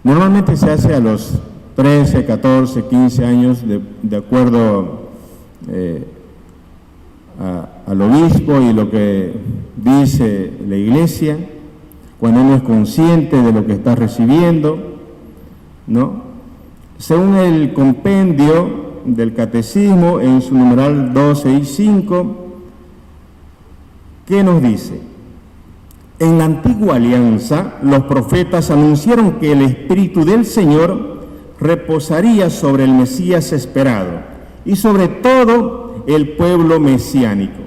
S4: Normalmente se hace a los 13, 14, 15 años, de acuerdo al obispo y lo que dice la Iglesia, cuando uno es consciente de lo que está recibiendo, ¿no? Según el compendio del Catecismo, en su numeral 12 y 5, ¿qué nos dice? En la antigua alianza, los profetas anunciaron que el Espíritu del Señor reposaría sobre el Mesías esperado y sobre todo el pueblo mesiánico.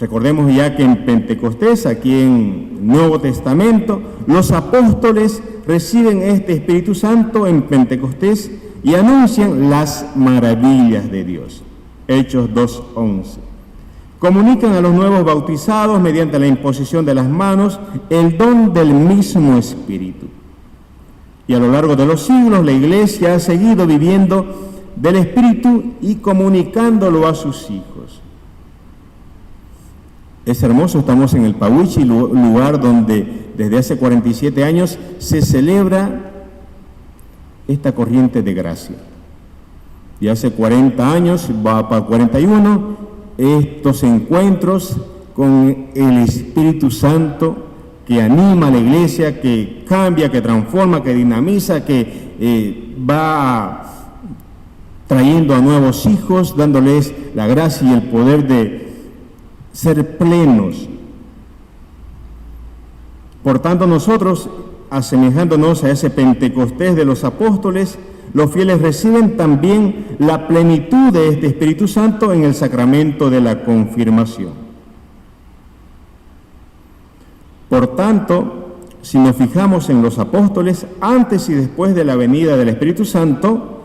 S4: Recordemos ya que en Pentecostés, aquí en Nuevo Testamento, los apóstoles reciben este Espíritu Santo en Pentecostés y anuncian las maravillas de Dios. Hechos 2:11. Comunican a los nuevos bautizados mediante la imposición de las manos el don del mismo Espíritu. Y a lo largo de los siglos la Iglesia ha seguido viviendo del Espíritu y comunicándolo a sus hijos. Es hermoso, estamos en el Pawichi, lugar donde desde hace 47 años se celebra esta corriente de gracia. Y hace 40 años, va para 41, estos encuentros con el Espíritu Santo que anima a la iglesia, que cambia, que transforma, que dinamiza, que va trayendo a nuevos hijos, dándoles la gracia y el poder de ser plenos. Por tanto, nosotros, asemejándonos a ese Pentecostés de los apóstoles, los fieles reciben también la plenitud de este Espíritu Santo en el sacramento de la confirmación. Por tanto, si nos fijamos en los apóstoles, antes y después de la venida del Espíritu Santo,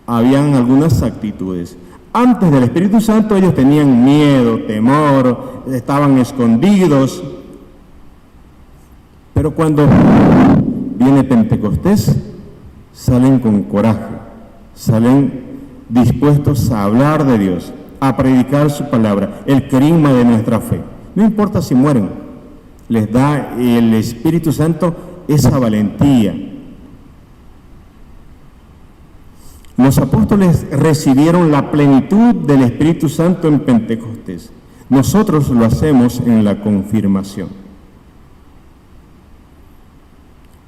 S4: habían algunas actitudes. Antes del Espíritu Santo ellos tenían miedo, temor, estaban escondidos. Pero cuando viene Pentecostés, salen con coraje, salen dispuestos a hablar de Dios, a predicar su palabra, el carisma de nuestra fe. No importa si mueren, les da el Espíritu Santo esa valentía. Los apóstoles recibieron la plenitud del Espíritu Santo en Pentecostés. Nosotros lo hacemos en la confirmación.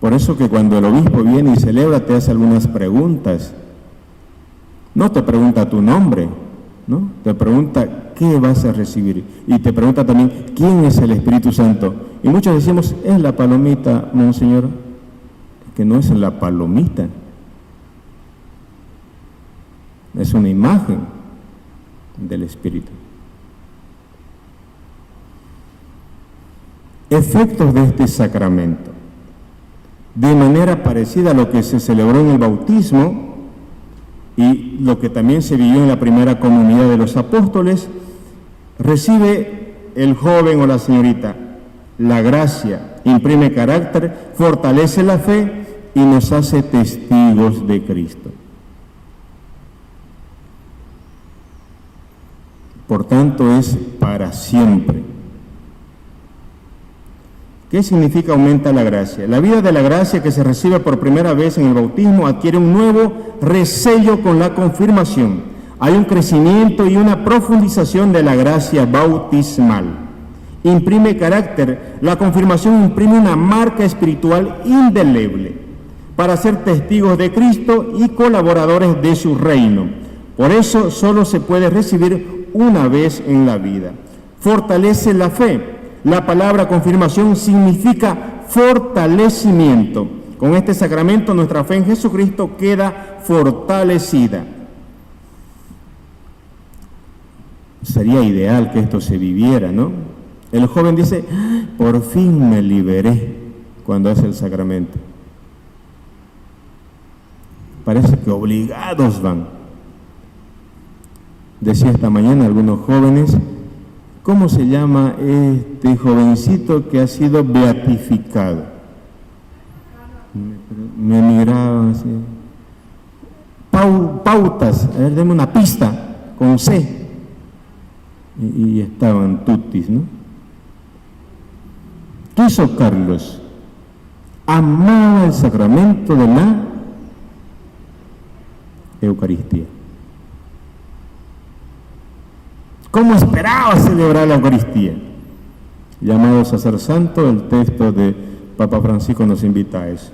S4: Por eso que cuando el obispo viene y celebra, te hace algunas preguntas. No te pregunta tu nombre, ¿no? Te pregunta qué vas a recibir. Y te pregunta también quién es el Espíritu Santo. Y muchos decimos, es la palomita, monseñor, que no es la palomita. Es una imagen del Espíritu. Efectos de este sacramento. De manera parecida a lo que se celebró en el bautismo y lo que también se vivió en la primera comunidad de los apóstoles, recibe el joven o la señorita la gracia, imprime carácter, fortalece la fe y nos hace testigos de Cristo. Por tanto, es para siempre. ¿Qué significa aumenta la gracia? La vida de la gracia que se recibe por primera vez en el bautismo adquiere un nuevo resello con la confirmación. Hay un crecimiento y una profundización de la gracia bautismal. Imprime carácter. La confirmación imprime una marca espiritual indeleble para ser testigos de Cristo y colaboradores de su reino. Por eso solo se puede recibir una vez en la vida. Fortalece la fe. La palabra confirmación significa fortalecimiento. Con este sacramento nuestra fe en Jesucristo queda fortalecida. Sería ideal que esto se viviera, ¿no? El joven dice, por fin me liberé cuando hace el sacramento. Parece que obligados van. Decía esta mañana algunos jóvenes, ¿cómo se llama este jovencito que ha sido beatificado? Me miraban así. Pautas, a ver, deme una pista, con C. Y estaban tutis, ¿no? ¿Qué hizo Carlos? Amaba el sacramento de la Eucaristía. ¿Cómo esperaba celebrar la Eucaristía? Llamados a ser santo, el texto de Papa Francisco nos invita a eso.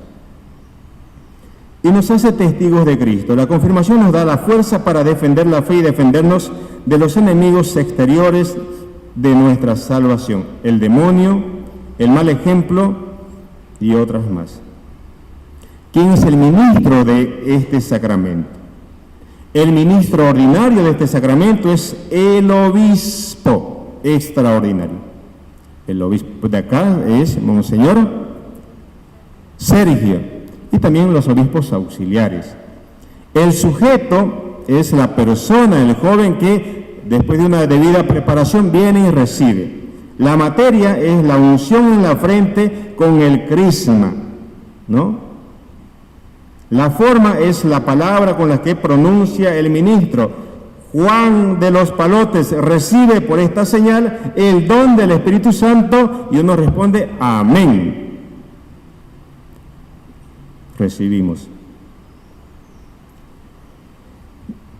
S4: Y nos hace testigos de Cristo. La confirmación nos da la fuerza para defender la fe y defendernos de los enemigos exteriores de nuestra salvación, el demonio, el mal ejemplo y otras más. ¿Quién es el ministro de este sacramento? El ministro ordinario de este sacramento es el obispo extraordinario. El obispo de acá es Monseñor Sergio y también los obispos auxiliares. El sujeto es la persona, el joven que después de una debida preparación viene y recibe. La materia es la unción en la frente con el crisma, ¿no? La forma es la palabra con la que pronuncia el ministro. Juan de los Palotes recibe por esta señal el don del Espíritu Santo y uno responde, amén. Recibimos.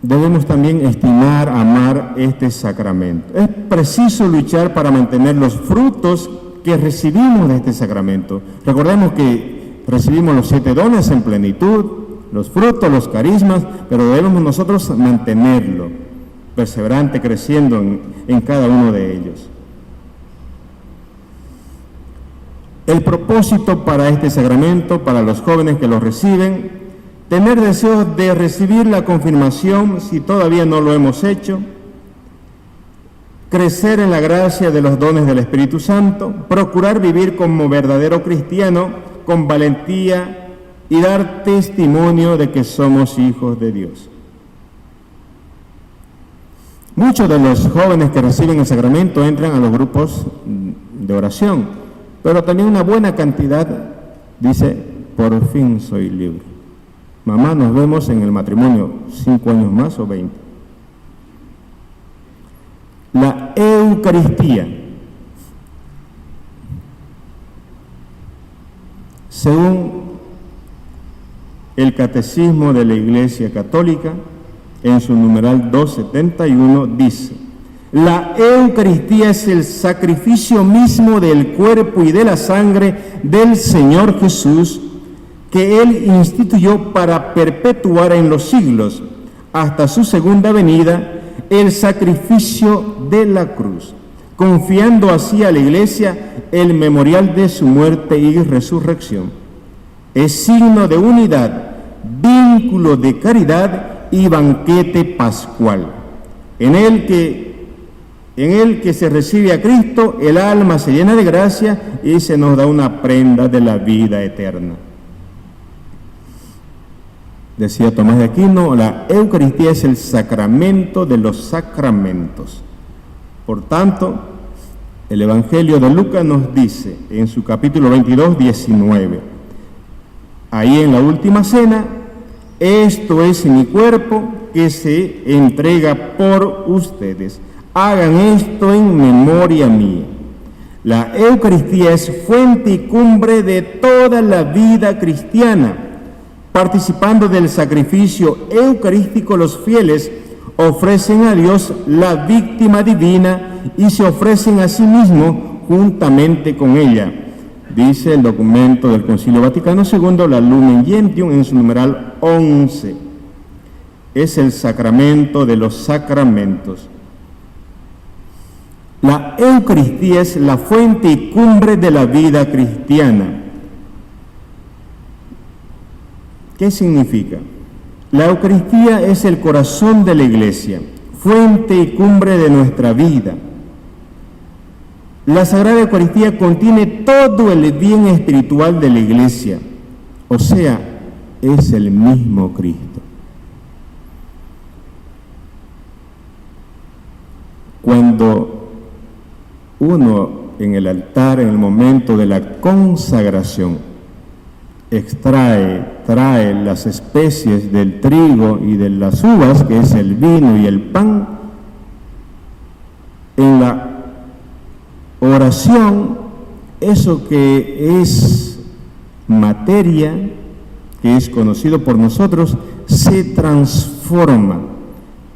S4: debemos también estimar, amar este sacramento. Es preciso luchar para mantener los frutos que recibimos de este sacramento. Recordemos que recibimos los 7 dones en plenitud, los frutos, los carismas, pero debemos nosotros mantenerlo, perseverante, creciendo en cada uno de ellos. El propósito para este sacramento, para los jóvenes que lo reciben, tener deseos de recibir la confirmación si todavía no lo hemos hecho, crecer en la gracia de los dones del Espíritu Santo, procurar vivir como verdadero cristiano, con valentía y dar testimonio de que somos hijos de Dios. Muchos de los jóvenes que reciben el sacramento entran a los grupos de oración, pero también una buena cantidad dice, por fin soy libre. Mamá, nos vemos en el matrimonio, 5 años más o 20. La Eucaristía, según el Catecismo de la Iglesia Católica, en su numeral 271, dice: la Eucaristía es el sacrificio mismo del cuerpo y de la sangre del Señor Jesús, que Él instituyó para perpetuar en los siglos, hasta su segunda venida, el sacrificio de la cruz, confiando así a la Iglesia el memorial de su muerte y resurrección. Es signo de unidad, vínculo de caridad y banquete pascual. En el que se recibe a Cristo, el alma se llena de gracia y se nos da una prenda de la vida eterna. Decía Tomás de Aquino, la Eucaristía es el sacramento de los sacramentos. Por tanto, el Evangelio de Lucas nos dice en su capítulo 22, 19, ahí en la última cena: esto es mi cuerpo que se entrega por ustedes. Hagan esto en memoria mía. La Eucaristía es fuente y cumbre de toda la vida cristiana. Participando del sacrificio eucarístico, los fieles ofrecen a Dios la víctima divina y se ofrecen a sí mismos juntamente con ella. Dice el documento del Concilio Vaticano II, la Lumen Gentium, en su numeral 11. Es el sacramento de los sacramentos. La Eucaristía es la fuente y cumbre de la vida cristiana. ¿Qué significa? La Eucaristía es el corazón de la Iglesia, fuente y cumbre de nuestra vida. La Sagrada Eucaristía contiene todo el bien espiritual de la Iglesia, o sea, es el mismo Cristo. Cuando uno en el altar, en el momento de la consagración, trae las especies del trigo y de las uvas, que es el vino y el pan, en la oración, eso que es materia, que es conocido por nosotros, se transforma,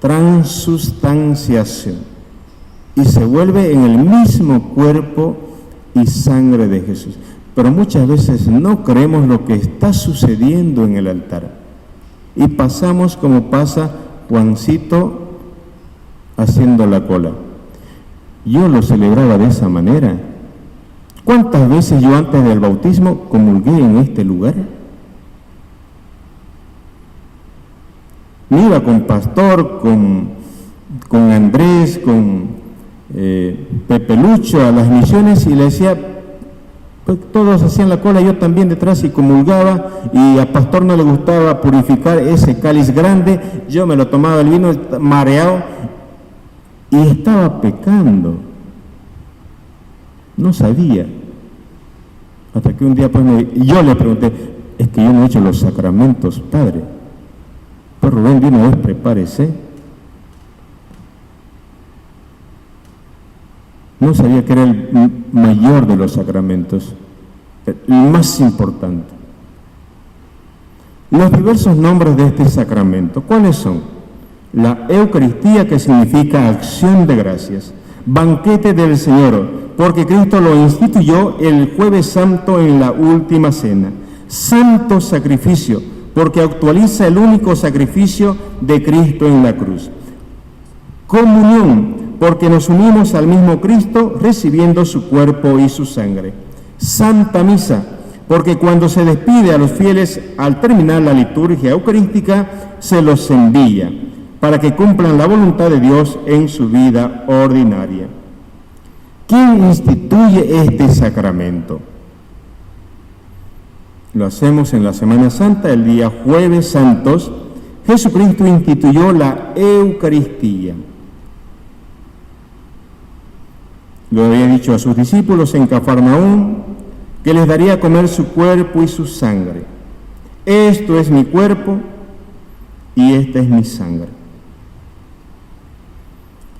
S4: transustanciación, y se vuelve en el mismo cuerpo y sangre de Jesús. Pero muchas veces no creemos lo que está sucediendo en el altar y pasamos como pasa Juancito haciendo la cola. Yo lo celebraba de esa manera. ¿Cuántas veces yo antes del bautismo comulgué en este lugar? Me iba con Pastor, con Andrés, con Pepe Lucho a las misiones y le decía, pues todos hacían la cola, yo también detrás y comulgaba, y a Pastor no le gustaba purificar ese cáliz grande, yo me lo tomaba el vino mareado y estaba pecando. No sabía. Hasta que un día pues yo le pregunté, es que yo no he hecho los sacramentos, padre. Pues Rubén, de una vez prepárese. No sabía que era el mayor de los sacramentos, el más importante. Los diversos nombres de este sacramento, ¿cuáles son? la Eucaristía, que significa acción de gracias, banquete del Señor, porque Cristo lo instituyó el Jueves Santo en la última cena. Santo sacrificio, porque actualiza el único sacrificio de Cristo en la cruz. Comunión, porque nos unimos al mismo Cristo recibiendo su cuerpo y su sangre. Santa Misa, porque cuando se despide a los fieles al terminar la liturgia eucarística, se los envía para que cumplan la voluntad de Dios en su vida ordinaria. ¿Quién instituye este sacramento? Lo hacemos en la Semana Santa, el día Jueves Santos. Jesucristo instituyó la Eucaristía. Lo había dicho a sus discípulos en Cafarnaúm, que les daría a comer su cuerpo y su sangre. Esto es mi cuerpo y esta es mi sangre.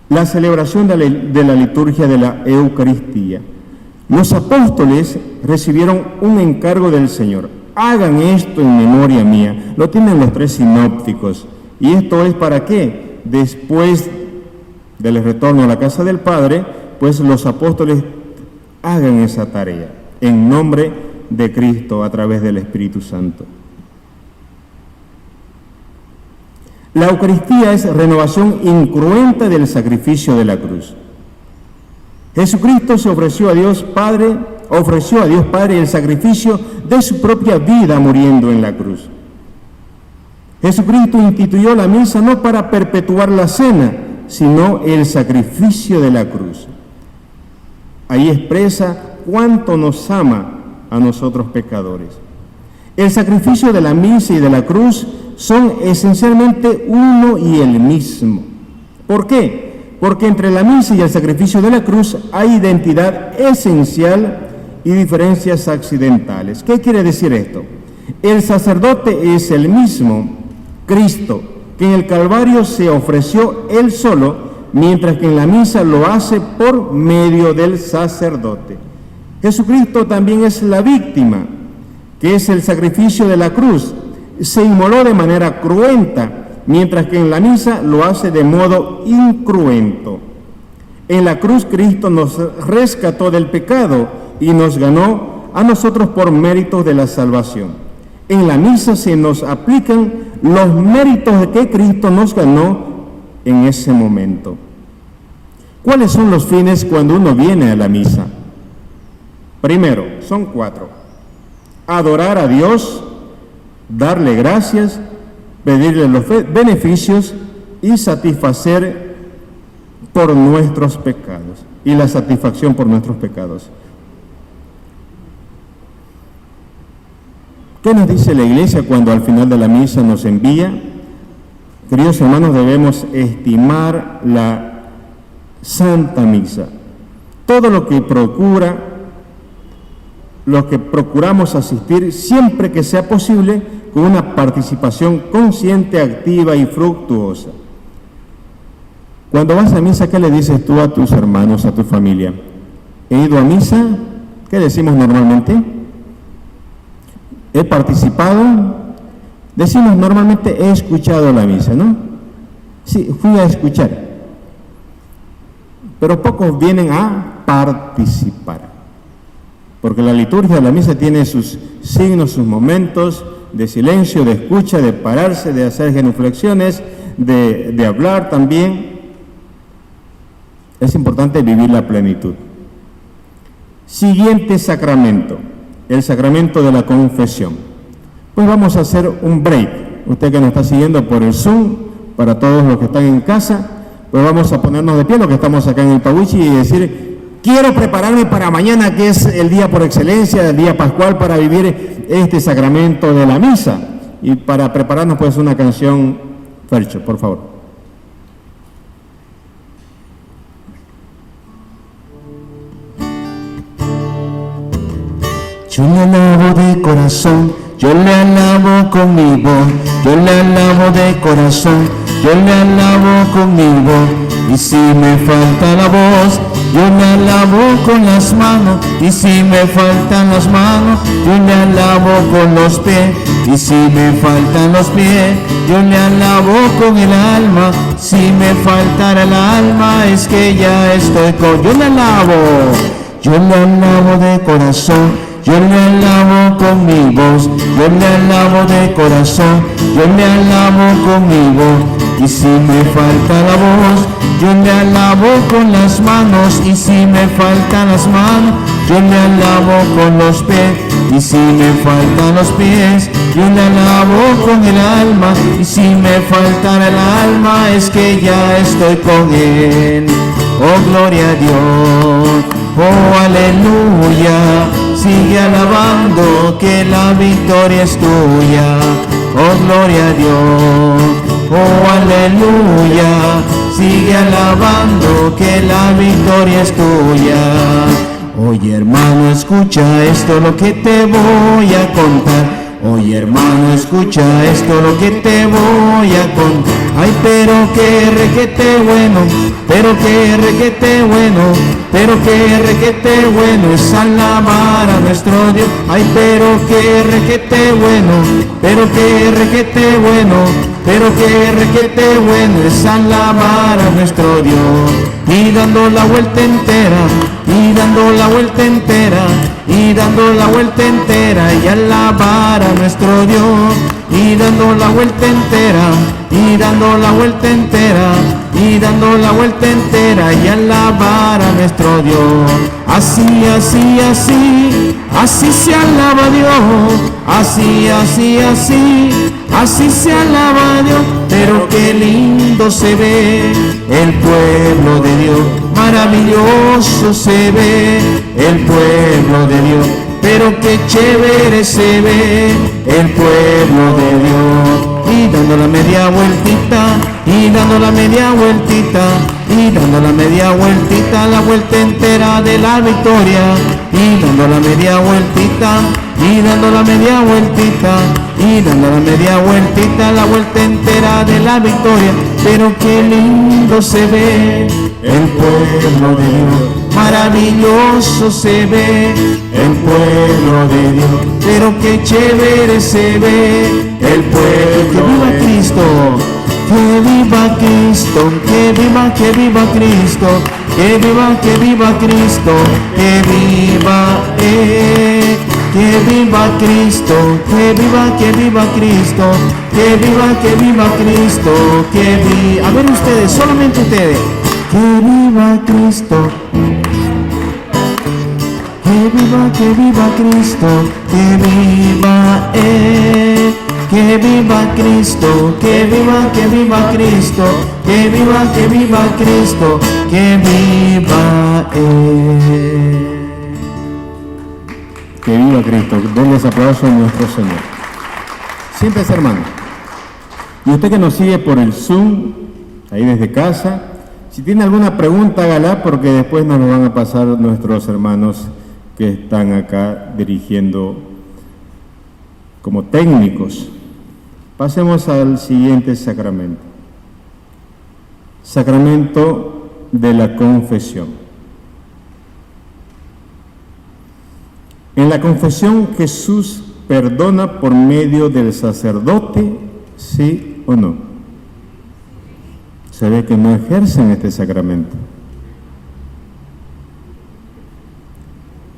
S4: La celebración de la liturgia de la Eucaristía. Los apóstoles recibieron un encargo del Señor. Hagan esto en memoria mía. Lo tienen los 3 sinópticos. ¿Y esto es para qué? Después del retorno a la casa del Padre, pues los apóstoles hagan esa tarea en nombre de Cristo a través del Espíritu Santo. La Eucaristía es renovación incruenta del sacrificio de la cruz. Jesucristo se ofreció a Dios Padre el sacrificio de su propia vida muriendo en la cruz. Jesucristo instituyó la misa no para perpetuar la cena, sino el sacrificio de la cruz. Ahí expresa cuánto nos ama a nosotros pecadores. El sacrificio de la misa y de la cruz son esencialmente uno y el mismo. ¿Por qué? Porque entre la misa y el sacrificio de la cruz hay identidad esencial y diferencias accidentales. ¿Qué quiere decir esto? El sacerdote es el mismo, Cristo, que en el Calvario se ofreció él solo, mientras que en la misa lo hace por medio del sacerdote. Jesucristo también es la víctima, que es el sacrificio de la cruz. Se inmoló de manera cruenta, mientras que en la misa lo hace de modo incruento. En la cruz Cristo nos rescató del pecado y nos ganó a nosotros por méritos de la salvación. En la misa se nos aplican los méritos de que Cristo nos ganó en ese momento. ¿Cuáles son los fines cuando uno viene a la misa? Primero, son 4. Adorar a Dios, darle gracias, pedirle los beneficios y satisfacer por nuestros pecados, y la satisfacción por nuestros pecados. ¿Qué nos dice la Iglesia cuando al final de la misa nos envía? Queridos hermanos, debemos estimar la Santa Misa. Todo lo que procuramos asistir siempre que sea posible, con una participación consciente, activa y fructuosa. Cuando vas a misa, ¿qué le dices tú a tus hermanos, a tu familia? ¿He ido a misa? ¿Qué decimos normalmente? ¿He participado? Decimos normalmente, he escuchado la misa, ¿no? Sí, fui a escuchar. Pero pocos vienen a participar. Porque la liturgia de la misa tiene sus signos, sus momentos de silencio, de escucha, de pararse, de hacer genuflexiones, de hablar también. Es importante vivir la plenitud. Siguiente sacramento, el sacramento de la confesión. Pues vamos a hacer un break. Usted que nos está siguiendo por el Zoom, para todos los que están en casa, pues vamos a ponernos de pie, los que estamos acá en el Tawichi, y decir: quiero prepararme para mañana, que es el día por excelencia, el día pascual, para vivir este sacramento de la misa. Y para prepararnos, pues, una canción, Fercho, por favor.
S2: Yo le alabo de corazón, yo le alabo con mi voz, yo le alabo de corazón, yo le alabo con mi voz. Y si me falta la voz, yo le alabo con las manos, y si me faltan las manos, yo le alabo con los pies, y si me faltan los pies, yo le alabo con el alma. Si me faltara el alma, es que ya estoy con... Yo le alabo de corazón, yo le alabo con mi voz, yo le alabo de corazón, yo le alabo con mi voz. Y si me falta la voz, yo le alabo con las manos, y si me faltan las manos, yo le alabo con los pies, y si me faltan los pies, yo le alabo con el alma, y si me faltara el alma, es que ya estoy con él. Oh, gloria a Dios, oh, aleluya, sigue alabando que la victoria es tuya. Oh, gloria a Dios, oh, aleluya, sigue alabando que la victoria es tuya. Oye, hermano, escucha esto lo que te voy a contar. Oye, hermano, escucha esto lo que te voy a contar. Ay, pero qué requete bueno, pero qué requete bueno, pero qué requete bueno es alabar a nuestro Dios. Ay, pero qué requete bueno, pero qué requete bueno, pero qué requete bueno es alabar a nuestro Dios. Y dando la vuelta entera, y dando la vuelta entera, y dando la vuelta entera, y alabar a nuestro Dios. Y dando la vuelta entera, y dando la vuelta entera, y dando la vuelta entera, y alabar a nuestro Dios. Así, así, así, así se alaba a Dios. Así, así, así, así se alaba a Dios. Pero qué lindo se ve el pueblo de Dios, maravilloso se ve el pueblo de Dios. Pero qué chévere se ve el pueblo de Dios. Y dando la media vueltita, y dando la media vueltita, y dando la media vueltita, la vuelta entera de la victoria. Y dando la media vueltita, y dando la media vueltita, y dando la media vueltita, la vuelta entera de la victoria. Pero qué lindo se ve el pueblo de Dios, maravilloso se ve el pueblo de Dios. Pero qué chévere se ve el pueblo. Que viva Cristo, que viva Cristo, que viva Cristo, que viva Cristo, que viva que viva Cristo, que viva Cristo, que viva Cristo, que viva. A ver ustedes, solamente ustedes. Que viva Cristo, que viva Cristo, que viva que viva Cristo, que viva Cristo, que viva Cristo, que viva
S4: Que viva Cristo. Denles aplauso a nuestro Señor. Siéntese, hermano. Y usted que nos sigue por el Zoom, ahí desde casa, si tiene alguna pregunta, hágala, porque después nos lo van a pasar nuestros hermanos que están acá dirigiendo como técnicos. Pasemos al siguiente sacramento. Sacramento de la confesión. En la confesión, Jesús perdona por medio del sacerdote, ¿sí o no? Se ve que no ejercen este sacramento.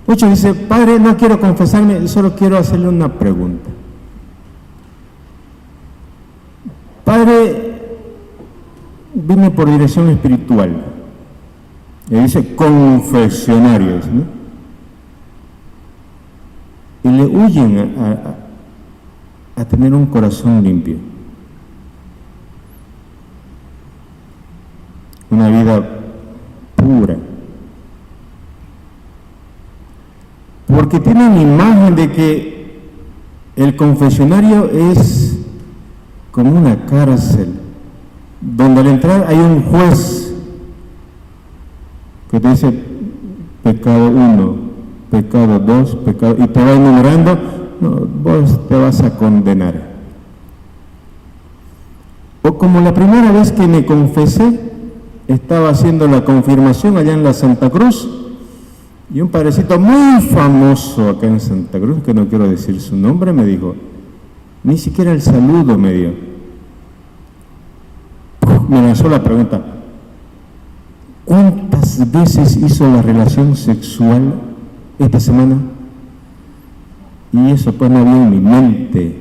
S4: Muchos dicen, Padre, no quiero confesarme, solo quiero hacerle una pregunta. Padre, vine por dirección espiritual. Le dice confesionarios, ¿no? Y le huyen a tener un corazón limpio. Una vida pura. Porque tienen imagen de que el confesionario es como una cárcel, donde al entrar hay un juez que te dice pecado 1, pecado 2, pecado, y te va enumerando, no, vos te vas a condenar. O como la primera vez que me confesé, estaba haciendo la confirmación allá en la Santa Cruz, y un padrecito muy famoso acá en Santa Cruz, que no quiero decir su nombre, me dijo, ni siquiera el saludo me dio. Me lanzó la pregunta, ¿cuántas veces hizo la relación sexual esta semana? Y eso pues no había en mi mente.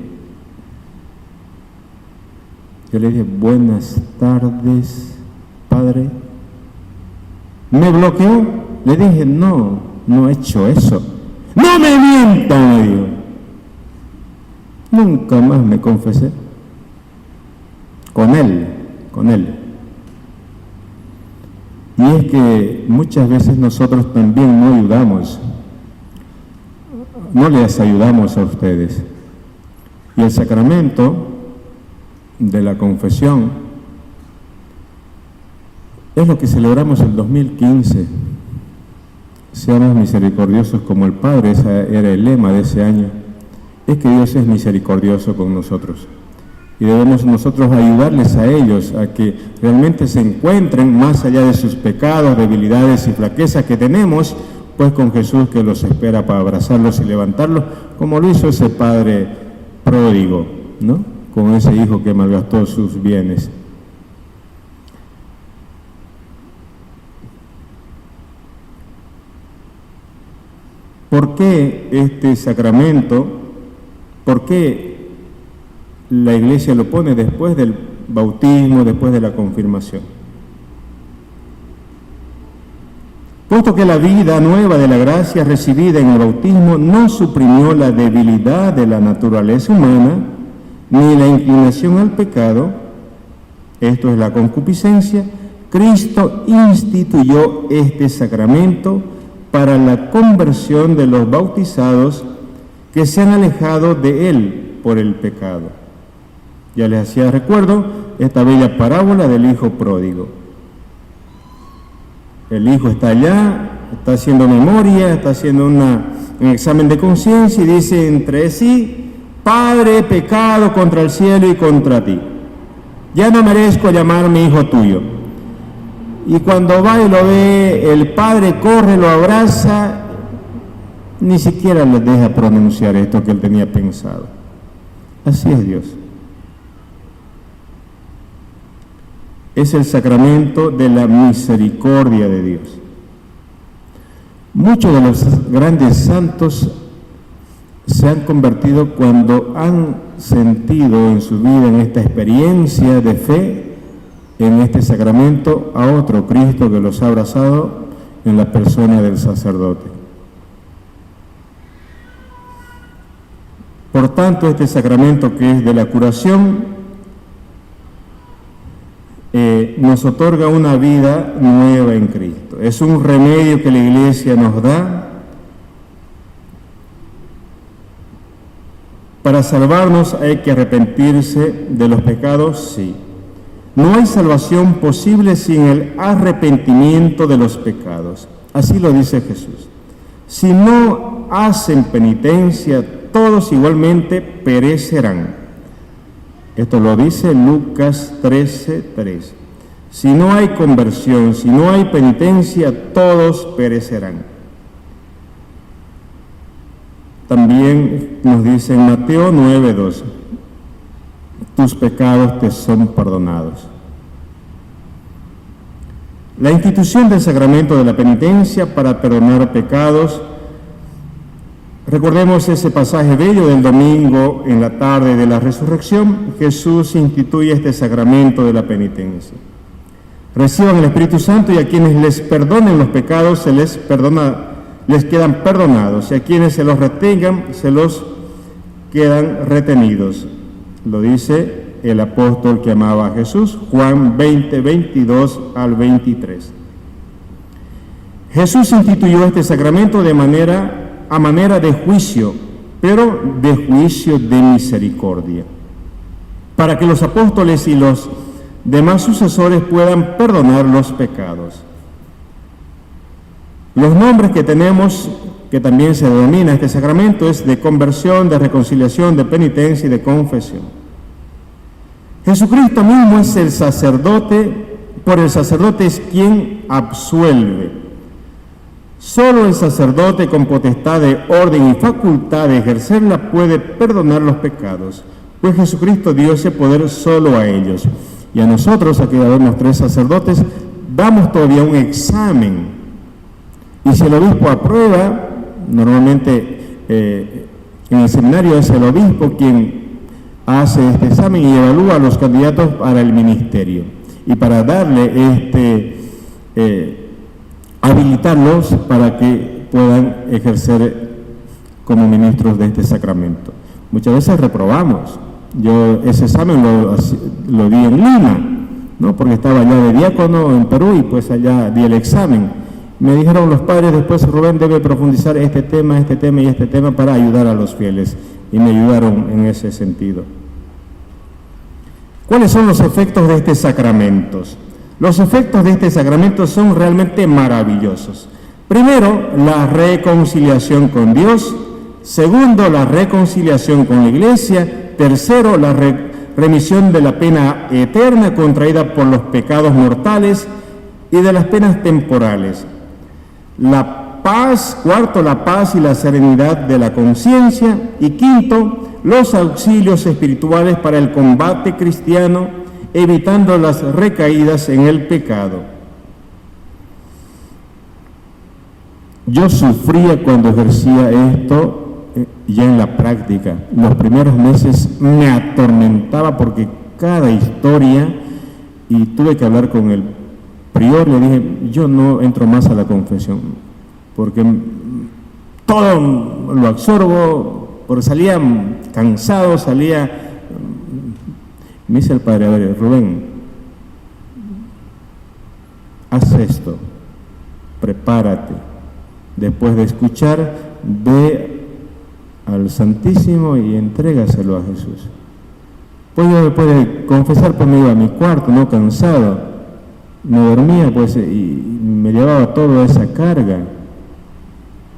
S4: Yo le dije, buenas tardes, padre. Me bloqueó. Le dije, no he hecho eso. ¡No me mienta! Me dijo. Nunca más me confesé. Con él. Y es que muchas veces nosotros también no ayudamos. No les ayudamos a ustedes. Y el sacramento de la confesión es lo que celebramos el 2015. Seamos misericordiosos como el Padre, ese era el lema de ese año. Es que Dios es misericordioso con nosotros. Y debemos nosotros ayudarles a ellos a que realmente se encuentren más allá de sus pecados, debilidades y flaquezas que tenemos, pues con Jesús que los espera para abrazarlos y levantarlos, como lo hizo ese padre pródigo, ¿no? Con ese hijo que malgastó sus bienes. ¿Por qué este sacramento? ¿Por qué la Iglesia lo pone después del bautismo, después de la confirmación? Puesto que la vida nueva de la gracia recibida en el bautismo no suprimió la debilidad de la naturaleza humana, ni la inclinación al pecado, esto es la concupiscencia, Cristo instituyó este sacramento para la conversión de los bautizados que se han alejado de él por el pecado. Ya les hacía recuerdo esta bella parábola del hijo pródigo. El hijo está allá, está haciendo memoria, está haciendo un examen de conciencia y dice entre sí, Padre, he pecado contra el cielo y contra ti. Ya no merezco llamarme hijo tuyo. Y cuando va y lo ve, el padre corre, lo abraza, ni siquiera le deja pronunciar esto que él tenía pensado. Así es Dios. Es el sacramento de la misericordia de Dios. Muchos de los grandes santos se han convertido cuando han sentido en su vida, en esta experiencia de fe, en este sacramento, a otro Cristo que los ha abrazado en la persona del sacerdote. Por tanto, este sacramento que es de la curación nos otorga una vida nueva en Cristo. Es un remedio que la Iglesia nos da para salvarnos. Hay que arrepentirse de los pecados, sí. No hay salvación posible sin el arrepentimiento de los pecados. Así lo dice Jesús. Si no hacen penitencia, todos igualmente perecerán. Esto lo dice Lucas 13:3. Si no hay conversión, si no hay penitencia, todos perecerán. También nos dice en Mateo 9:12. Tus pecados te son perdonados. La institución del sacramento de la penitencia para perdonar pecados. Recordemos ese pasaje bello del domingo en la tarde de la resurrección. Jesús instituye este sacramento de la penitencia. Reciban el Espíritu Santo y a quienes les perdonen los pecados se les quedan perdonados, y a quienes se los retengan se los quedan retenidos. Lo dice el apóstol que amaba a Jesús, Juan 20:22 al 23. Jesús instituyó este sacramento a manera de juicio, pero de juicio de misericordia, para que los apóstoles y los demás sucesores puedan perdonar los pecados. Los nombres que tenemos, que también se denomina este sacramento, es de conversión, de reconciliación, de penitencia y de confesión. Jesucristo mismo es el sacerdote por el sacerdote es quien absuelve. Solo el sacerdote con potestad de orden y facultad de ejercerla puede perdonar los pecados, pues Jesucristo dio ese poder solo a ellos. Y a nosotros, aquí vemos 3 sacerdotes, damos todavía un examen. Y si el obispo aprueba, normalmente en el seminario es el obispo quien hace este examen y evalúa a los candidatos para el ministerio. Y para darle habilitarlos para que puedan ejercer como ministros de este sacramento. Muchas veces reprobamos. Yo ese examen lo di en Lima, ¿no? Porque estaba allá de diácono en Perú y pues allá di el examen. Me dijeron los padres después, Rubén debe profundizar este tema y este tema para ayudar a los fieles. Y me ayudaron en ese sentido. ¿Cuáles son los efectos de este sacramento? Los efectos de este sacramento son realmente maravillosos. Primero, la reconciliación con Dios. Segundo, la reconciliación con la Iglesia. Tercero, la remisión de la pena eterna contraída por los pecados mortales y de las penas temporales. La paz, cuarto, la paz y la serenidad de la conciencia. Y quinto, los auxilios espirituales para el combate cristiano, evitando las recaídas en el pecado. Yo sufría cuando ejercía esto ya en la práctica. Los primeros meses me atormentaba porque cada historia, y tuve que hablar con el prior, le dije, yo no entro más a la confesión, porque todo lo absorbo, porque salía cansado, me dice el padre, a ver, Rubén, haz esto, prepárate, después de escuchar, ve al Santísimo y entrégaselo a Jesús. Pues yo después de confesar, pues me iba a mi cuarto, no cansado, no dormía, pues, y me llevaba toda esa carga.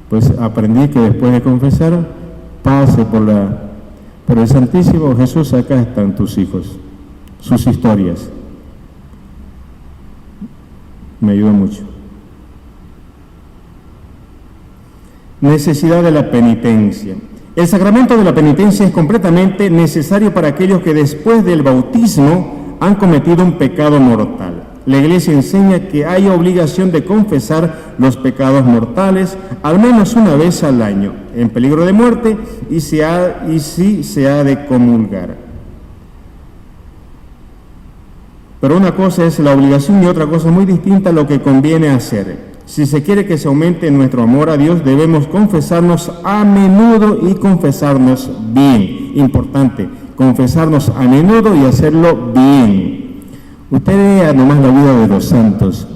S4: Pues aprendí que después de confesar, pase por el Santísimo, Jesús, acá están tus hijos, sus historias. Me ayudó mucho. Necesidad de la penitencia. El sacramento de la penitencia es completamente necesario para aquellos que después del bautismo han cometido un pecado mortal. La Iglesia enseña que hay obligación de confesar los pecados mortales al menos una vez al año, en peligro de muerte, y si se ha de comulgar. Pero una cosa es la obligación y otra cosa muy distinta lo que conviene hacer. Si se quiere que se aumente nuestro amor a Dios, debemos confesarnos a menudo y confesarnos bien. Importante, confesarnos a menudo y hacerlo bien. Usted vea nomás la vida de los santos.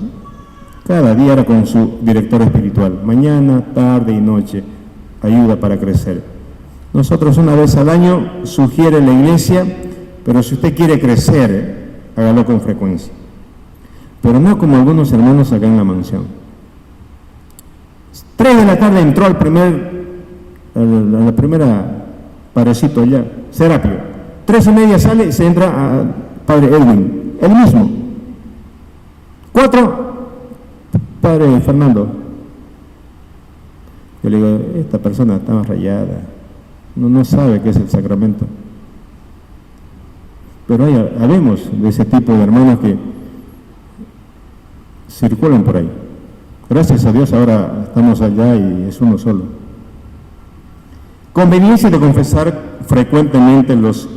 S4: Cada día era con su director espiritual. Mañana, tarde y noche. Ayuda para crecer. Nosotros una vez al año sugiere la Iglesia, pero si usted quiere crecer, hágalo con frecuencia. Pero no como algunos hermanos acá en la mansión. 3 de la tarde entró a la primera padrecito allá, Serapio. 3:30 sale y se entra a padre Edwin, él mismo. 4, padre Fernando. Yo le digo, esta persona está más rayada, no sabe qué es el sacramento. Pero habemos de ese tipo de hermanos que circulan por ahí. Gracias a Dios ahora estamos allá y es uno solo. Conveniencia de confesar frecuentemente los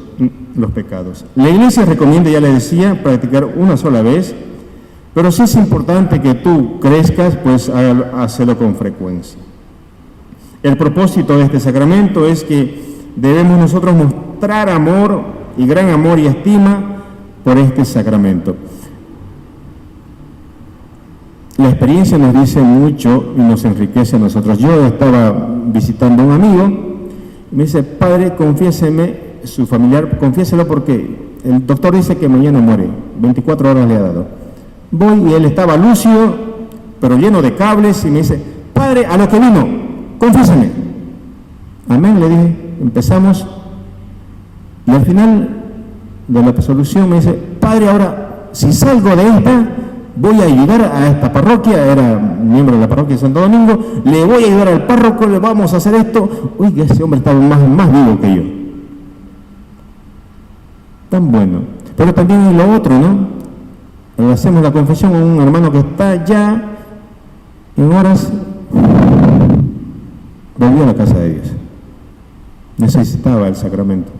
S4: pecados. La Iglesia recomienda, ya le decía, practicar una sola vez, pero sí es importante que tú crezcas, pues hazlo con frecuencia. El propósito de este sacramento es que debemos nosotros mostrar amor y gran amor y estima por este sacramento. La experiencia nos dice mucho y nos enriquece a nosotros. Yo estaba visitando a un amigo y me dice, padre, confiéseme, su familiar, confiéselo porque el doctor dice que mañana muere, 24 horas le ha dado. Voy y él estaba lúcido, pero lleno de cables, y me dice, padre, a lo que vino, confiéseme. Amén, le dije, empezamos, y al final de la absolución me dice, padre, ahora si salgo de esta, voy a ayudar a esta parroquia, era miembro de la parroquia de Santo Domingo, le voy a ayudar al párroco, le vamos a hacer esto. Uy, que ese hombre estaba más vivo que yo. Tan bueno. Pero también hay lo otro, ¿no? Hacemos la confesión a un hermano que está ya en horas, volvió a la casa de Dios. Necesitaba el sacramento.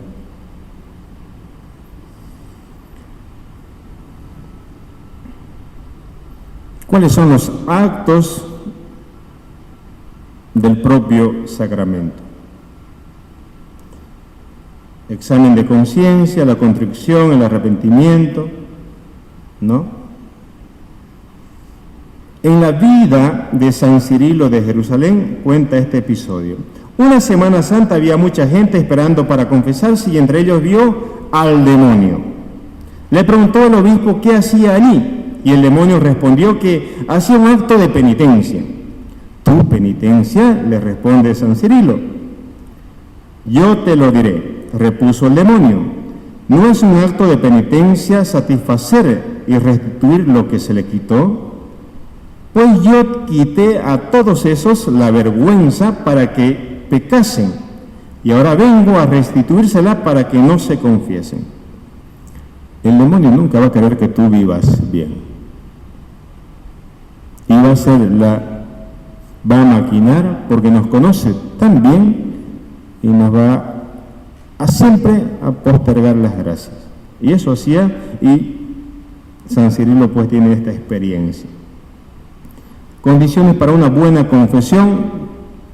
S4: ¿Cuáles son los actos del propio sacramento? Examen de conciencia, la contrición, el arrepentimiento, ¿no? En la vida de San Cirilo de Jerusalén cuenta este episodio. Una Semana Santa había mucha gente esperando para confesarse y entre ellos vio al demonio. Le preguntó al obispo qué hacía allí y el demonio respondió que hacía un acto de penitencia. ¿Tu penitencia?, le responde San Cirilo. Yo te lo diré, repuso el demonio. ¿No es un acto de penitencia satisfacer y restituir lo que se le quitó? Pues yo quité a todos esos la vergüenza para que pecasen, y ahora vengo a restituírsela para que no se confiesen. El demonio nunca va a querer que tú vivas bien. Y va a maquinar porque nos conoce tan bien y nos va a siempre a postergar las gracias. Y eso hacía, y San Cirilo pues tiene esta experiencia. Condiciones para una buena confesión.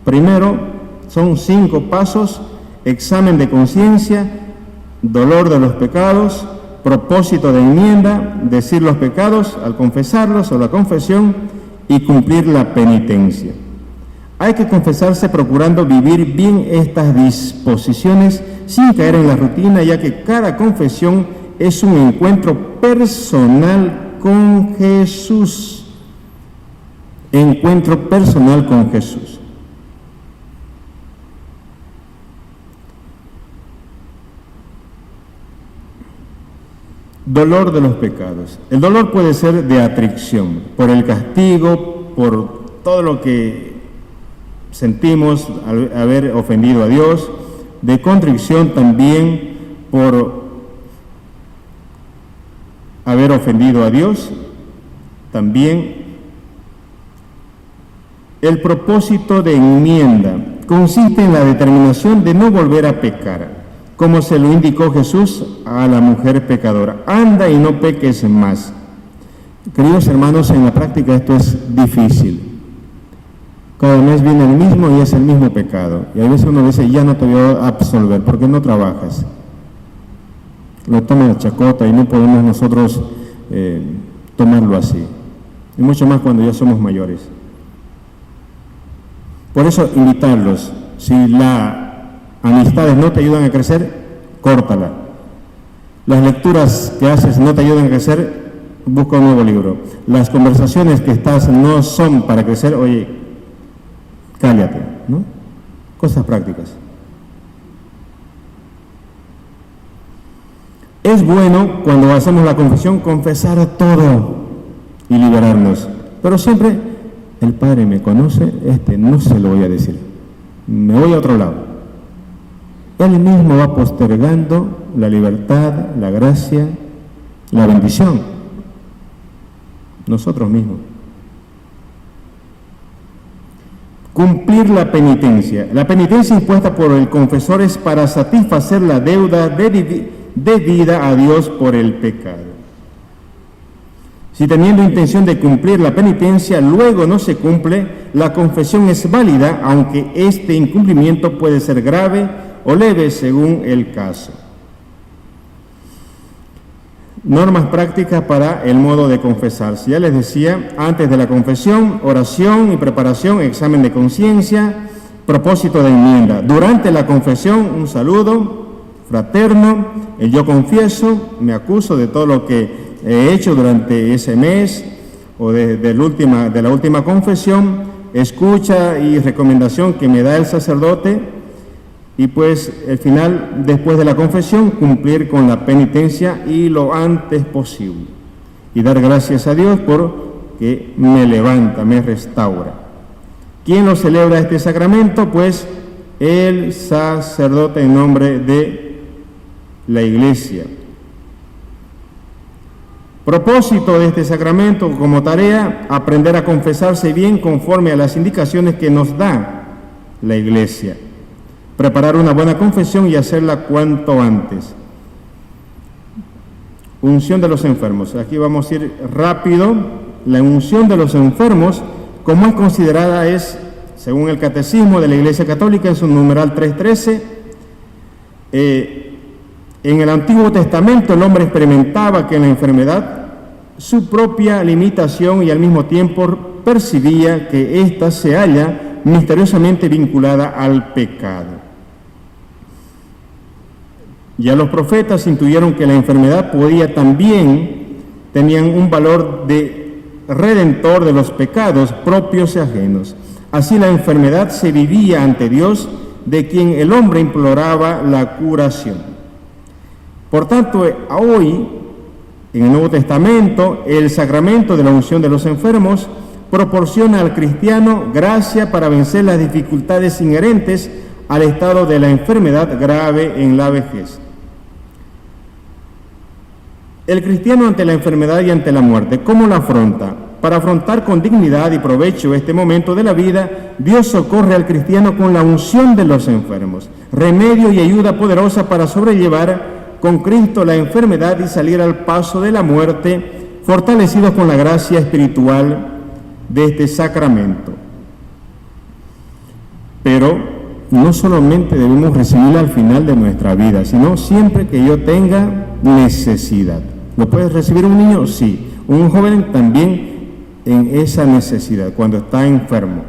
S4: Primero, son 5 pasos: examen de conciencia, dolor de los pecados, propósito de enmienda, decir los pecados al confesarlos o la confesión y cumplir la penitencia. Hay que confesarse procurando vivir bien estas disposiciones sin caer en la rutina, ya que cada confesión es un encuentro personal con Jesús. Encuentro personal con Jesús. Dolor de los pecados. El dolor puede ser de atracción, por el castigo, por todo lo que sentimos al haber ofendido a Dios, de contrición también por haber ofendido a Dios, también. El propósito de enmienda consiste en la determinación de no volver a pecar, como se lo indicó Jesús a la mujer pecadora: anda y no peques más. Queridos hermanos, en la práctica esto es difícil. Cada mes viene el mismo y es el mismo pecado. Y a veces uno dice, ya no te voy a absolver porque no trabajas. Lo toma la chacota y no podemos nosotros tomarlo así. Y mucho más cuando ya somos mayores. Por eso, invitarlos. Si las amistades no te ayudan a crecer, córtala. Las lecturas que haces no te ayudan a crecer, busca un nuevo libro. Las conversaciones que estás no son para crecer, oye, cállate, ¿no? Cosas prácticas. Es bueno, cuando hacemos la confesión, confesar todo y liberarnos. Pero siempre, el Padre me conoce, no se lo voy a decir. Me voy a otro lado. Él mismo va postergando la libertad, la gracia, la bendición. Nosotros mismos. Cumplir la penitencia. La penitencia impuesta por el confesor es para satisfacer la deuda debida a Dios por el pecado. Si teniendo intención de cumplir la penitencia luego no se cumple, la confesión es válida, aunque este incumplimiento puede ser grave o leve según el caso. Normas prácticas para el modo de confesarse. Ya les decía, antes de la confesión, oración y preparación, examen de conciencia, propósito de enmienda. Durante la confesión, un saludo fraterno, el yo confieso, me acuso de todo lo que he hecho durante ese mes o de la última confesión, escucha y recomendación que me da el sacerdote, y pues al final, después de la confesión, cumplir con la penitencia y lo antes posible. y dar gracias a Dios porque me levanta, me restaura. ¿Quién lo celebra este sacramento? Pues el sacerdote en nombre de la Iglesia. Propósito de este sacramento como tarea, aprender a confesarse bien conforme a las indicaciones que nos da la Iglesia. Preparar una buena confesión y hacerla cuanto antes. Unción de los enfermos. Aquí vamos a ir rápido. La unción de los enfermos, como es considerada, es, según el Catecismo de la Iglesia Católica, en su numeral 313, en el Antiguo Testamento el hombre experimentaba que en la enfermedad su propia limitación y al mismo tiempo percibía que ésta se halla misteriosamente vinculada al pecado. Ya los profetas intuyeron que la enfermedad tenían un valor de redentor de los pecados propios y ajenos. Así la enfermedad se vivía ante Dios, de quien el hombre imploraba la curación. Por tanto, hoy, en el Nuevo Testamento, el sacramento de la unción de los enfermos proporciona al cristiano gracia para vencer las dificultades inherentes al estado de la enfermedad grave en la vejez. El cristiano ante la enfermedad y ante la muerte, ¿cómo la afronta? Para afrontar con dignidad y provecho este momento de la vida, Dios socorre al cristiano con la unción de los enfermos, remedio y ayuda poderosa para sobrellevar con Cristo la enfermedad y salir al paso de la muerte, fortalecidos con la gracia espiritual de este sacramento. Pero no solamente debemos recibirla al final de nuestra vida, sino siempre que yo tenga necesidad. ¿Lo puede recibir un niño? Sí. Un joven también en esa necesidad, cuando está enfermo,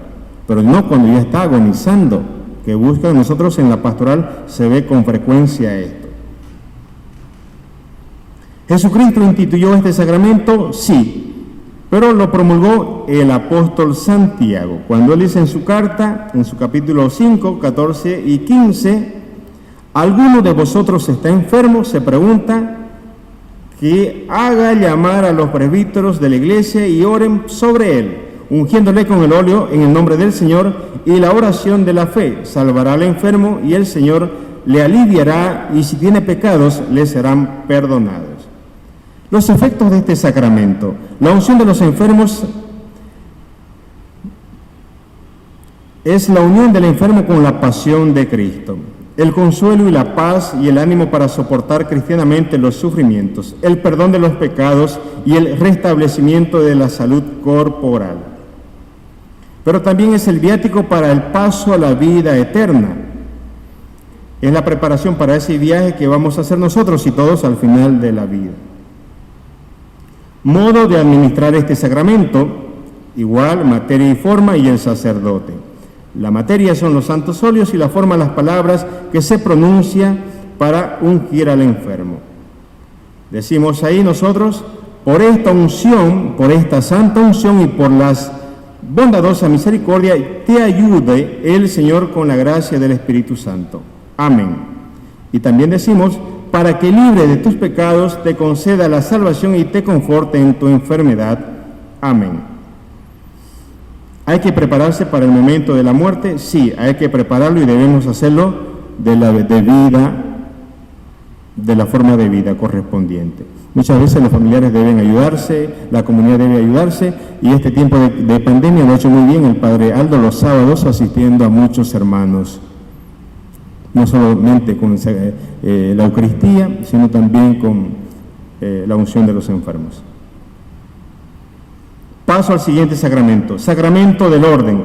S4: pero no cuando ya está agonizando, que busca nosotros en la pastoral se ve con frecuencia esto. ¿Jesucristo instituyó este sacramento? Sí, pero lo promulgó el apóstol Santiago, cuando él dice en su carta, en su capítulo 5, 14 y 15, ¿alguno de vosotros está enfermo? Se pregunta, que haga llamar a los presbíteros de la iglesia y oren sobre él, ungiéndole con el óleo en el nombre del Señor, y la oración de la fe salvará al enfermo y el Señor le aliviará, y si tiene pecados le serán perdonados. Los efectos de este sacramento. La unción de los enfermos es la unión del enfermo con la pasión de Cristo, el consuelo y la paz y el ánimo para soportar cristianamente los sufrimientos, el perdón de los pecados y el restablecimiento de la salud corporal. Pero también es el viático para el paso a la vida eterna. Es la preparación para ese viaje que vamos a hacer nosotros y todos al final de la vida. Modo de administrar este sacramento, igual, materia y forma, y el sacerdote. La materia son los santos óleos y la forma las palabras que se pronuncia para ungir al enfermo. Decimos ahí nosotros, por esta unción, por esta santa unción y por las bondadosa misericordia, te ayude el Señor con la gracia del Espíritu Santo. Amén. Y también decimos, para que libre de tus pecados te conceda la salvación y te conforte en tu enfermedad. Amén. ¿Hay que prepararse para el momento de la muerte? Sí, hay que prepararlo y debemos hacerlo de la forma de vida correspondiente. Muchas veces los familiares deben ayudarse, la comunidad debe ayudarse, y este tiempo de pandemia lo ha hecho muy bien el Padre Aldo los sábados asistiendo a muchos hermanos, no solamente con la Eucaristía, sino también con la unción de los enfermos. Paso al siguiente sacramento, sacramento del orden.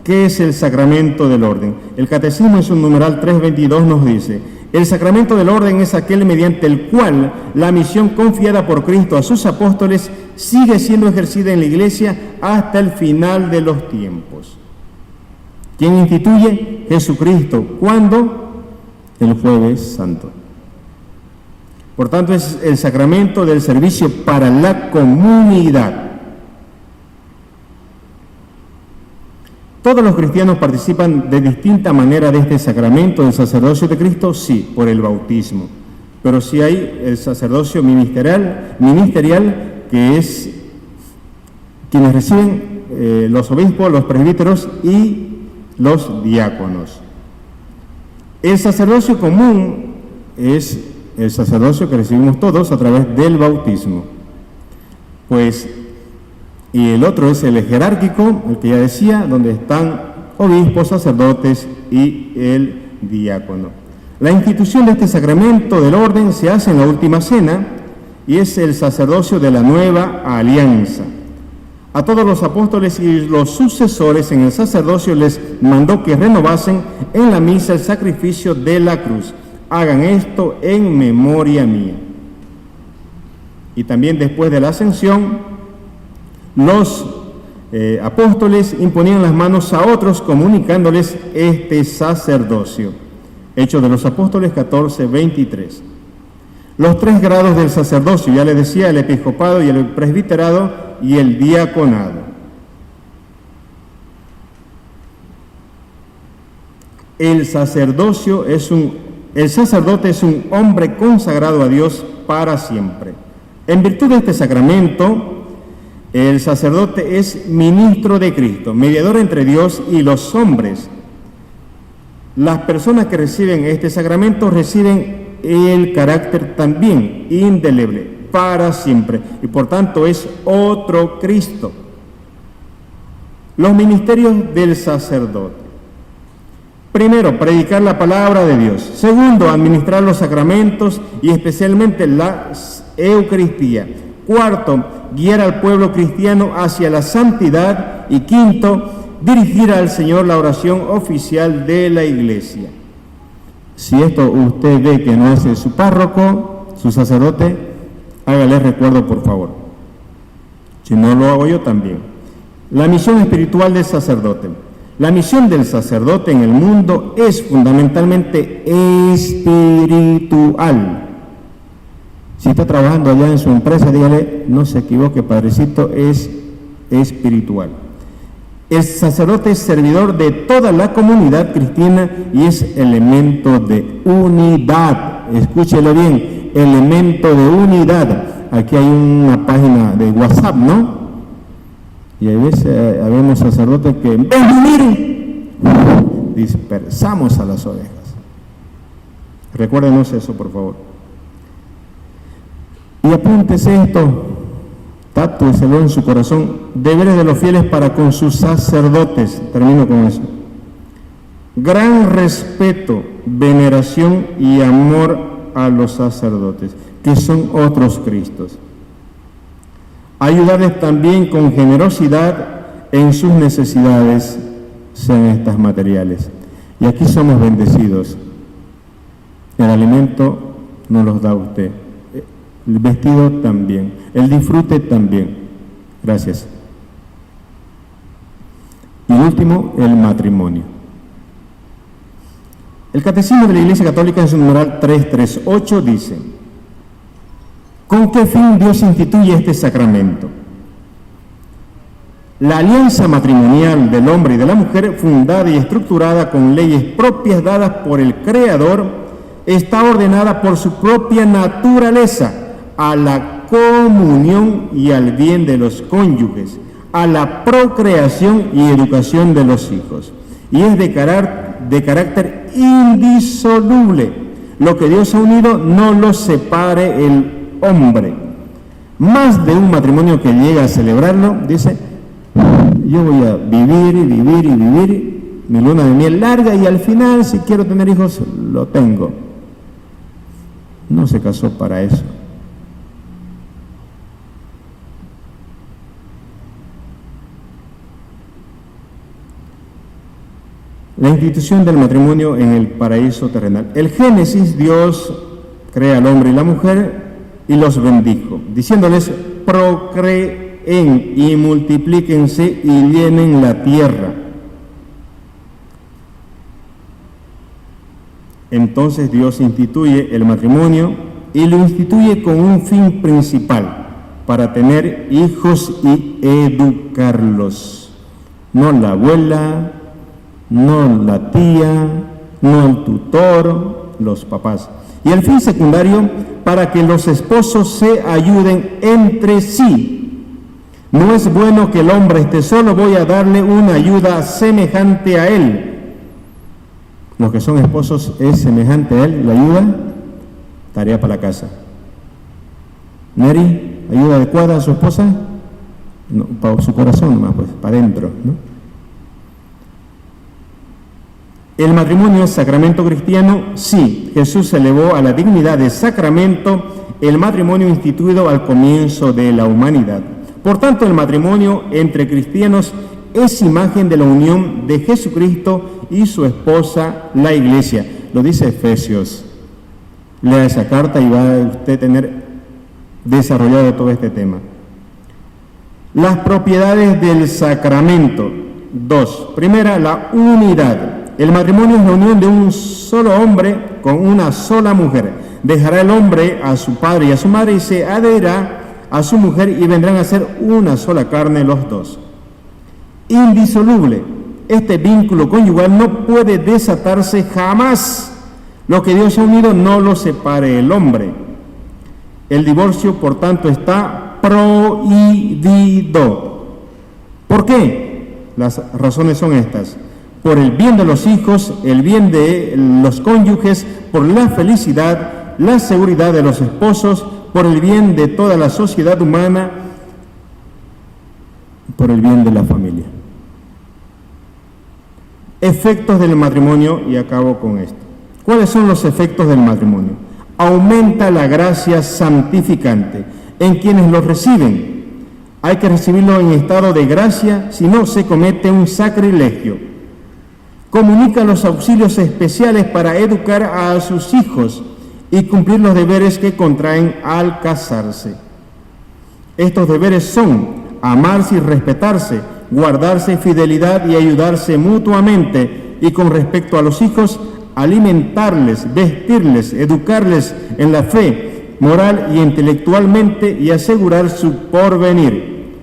S4: ¿Qué es el sacramento del orden? El Catecismo en su numeral 322 nos dice, el sacramento del orden es aquel mediante el cual la misión confiada por Cristo a sus apóstoles sigue siendo ejercida en la Iglesia hasta el final de los tiempos. ¿Quién instituye? Jesucristo. ¿Cuándo? El Jueves Santo. Por tanto, es el sacramento del servicio para la comunidad. ¿Todos los cristianos participan de distinta manera de este sacramento del sacerdocio de Cristo? Sí, por el bautismo. Pero sí hay el sacerdocio ministerial, que que es quienes reciben los obispos, los presbíteros y los diáconos. El sacerdocio común es el sacerdocio que recibimos todos a través del bautismo. Pues, y el otro es el jerárquico, el que ya decía, donde están obispos, sacerdotes y el diácono. La institución de este sacramento del orden se hace en la última cena y es el sacerdocio de la nueva alianza. A todos los apóstoles y los sucesores en el sacerdocio les mandó que renovasen en la misa el sacrificio de la cruz. Hagan esto en memoria mía. Y también después de la ascensión, los apóstoles imponían las manos a otros comunicándoles este sacerdocio. Hechos de los Apóstoles 14:23. Los 3 grados del sacerdocio, ya les decía, el episcopado y el presbiterado y el diaconado. El sacerdote es un hombre consagrado a Dios para siempre. En virtud de este sacramento, el sacerdote es ministro de Cristo, mediador entre Dios y los hombres. Las personas que reciben este sacramento reciben el carácter también indeleble para siempre, y por tanto es otro Cristo. Los ministerios del sacerdote: primero, predicar la palabra de Dios; segundo, administrar los sacramentos y especialmente la Eucaristía; cuarto, guiar al pueblo cristiano hacia la santidad; y quinto, dirigir al Señor la oración oficial de la Iglesia. Si esto usted ve que no hace su párroco, su sacerdote, hágale recuerdo, por favor. Si no lo hago yo, también. La misión espiritual del sacerdote. La misión del sacerdote en el mundo es fundamentalmente espiritual. Si está trabajando allá en su empresa, dígale, no se equivoque, padrecito, es espiritual. El sacerdote es servidor de toda la comunidad cristiana y es elemento de unidad. Escúchelo bien, elemento de unidad. Aquí hay una página de WhatsApp, ¿no? Y a veces habemos sacerdotes que, ven, miren, dispersamos a las ovejas. Recuérdenos eso, por favor. Y apúntese esto, tatúeselo en su corazón: deberes de los fieles para con sus sacerdotes. Termino con eso. Gran respeto, veneración y amor a los sacerdotes, que son otros Cristos. Ayudarles también con generosidad en sus necesidades, sean estas materiales. Y aquí somos bendecidos. El alimento nos los da usted. El vestido también, el disfrute también. Gracias. Y último, el matrimonio. El Catecismo de la Iglesia Católica en su numeral 338 dice: ¿con qué fin Dios instituye este sacramento? La alianza matrimonial del hombre y de la mujer, fundada y estructurada con leyes propias dadas por el Creador, está ordenada por su propia naturaleza a la comunión y al bien de los cónyuges, a la procreación y educación de los hijos, y es de carácter indisoluble. Lo que Dios ha unido no lo separe el hombre. Más de un matrimonio que llega a celebrarlo dice: yo voy a vivir y vivir y vivir mi luna de miel larga, y al final, si quiero tener hijos, lo tengo. No se casó para eso. La institución del matrimonio en el paraíso terrenal. El Génesis, Dios crea al hombre y la mujer y los bendijo, diciéndoles: procreen y multiplíquense y llenen la tierra. Entonces Dios instituye el matrimonio y lo instituye con un fin principal: para tener hijos y educarlos. No la abuela, no la tía, no el tutor, los papás. Y el fin secundario, para que los esposos se ayuden entre sí. No es bueno que el hombre esté solo, voy a darle una ayuda semejante a él. Los que son esposos es semejante a él, la ayuda, tarea para la casa. Neri, ¿ayuda adecuada a su esposa? No, para su corazón nomás, pues, para adentro, ¿no? El matrimonio es sacramento cristiano, sí. Jesús elevó a la dignidad de sacramento el matrimonio instituido al comienzo de la humanidad. Por tanto, el matrimonio entre cristianos es imagen de la unión de Jesucristo y su esposa, la Iglesia. Lo dice Efesios. Lea esa carta y va a usted tener desarrollado todo este tema. Las propiedades del sacramento. 2. Primera, la unidad. El matrimonio es la unión de un solo hombre con una sola mujer. Dejará el hombre a su padre y a su madre y se adherirá a su mujer y vendrán a ser una sola carne los dos. Indisoluble. Este vínculo conyugal no puede desatarse jamás. Lo que Dios ha unido no lo separe el hombre. El divorcio, por tanto, está prohibido. ¿Por qué? Las razones son estas. Por el bien de los hijos, el bien de los cónyuges, por la felicidad, la seguridad de los esposos, por el bien de toda la sociedad humana, por el bien de la familia. Efectos del matrimonio, y acabo con esto. ¿Cuáles son los efectos del matrimonio? Aumenta la gracia santificante en quienes lo reciben. Hay que recibirlo en estado de gracia, si no se comete un sacrilegio. Comunica los auxilios especiales para educar a sus hijos y cumplir los deberes que contraen al casarse. Estos deberes son amarse y respetarse, guardarse fidelidad y ayudarse mutuamente, y con respecto a los hijos, alimentarles, vestirles, educarles en la fe, moral y intelectualmente, y asegurar su porvenir.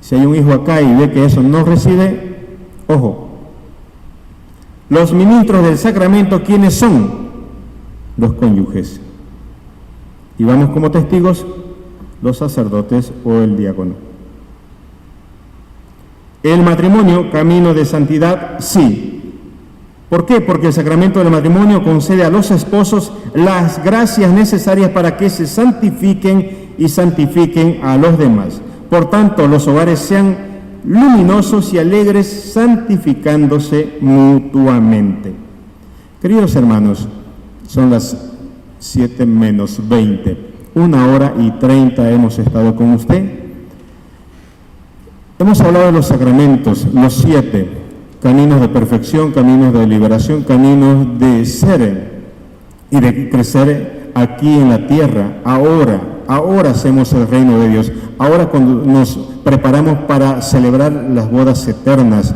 S4: Si hay un hijo acá y ve que eso no recibe, ojo. Los ministros del sacramento, ¿quiénes son? Los cónyuges. Y vamos como testigos, los sacerdotes o el diácono. El matrimonio, camino de santidad, sí. ¿Por qué? Porque el sacramento del matrimonio concede a los esposos las gracias necesarias para que se santifiquen y santifiquen a los demás. Por tanto, los hogares sean luminosos y alegres, santificándose mutuamente. Queridos hermanos, son las 7:20, 1:30 hemos estado con usted. Hemos hablado de los sacramentos, los 7, caminos de perfección, caminos de liberación, caminos de ser y de crecer aquí en la tierra, ahora hacemos el reino de Dios, ahora cuando nos preparamos para celebrar las bodas eternas.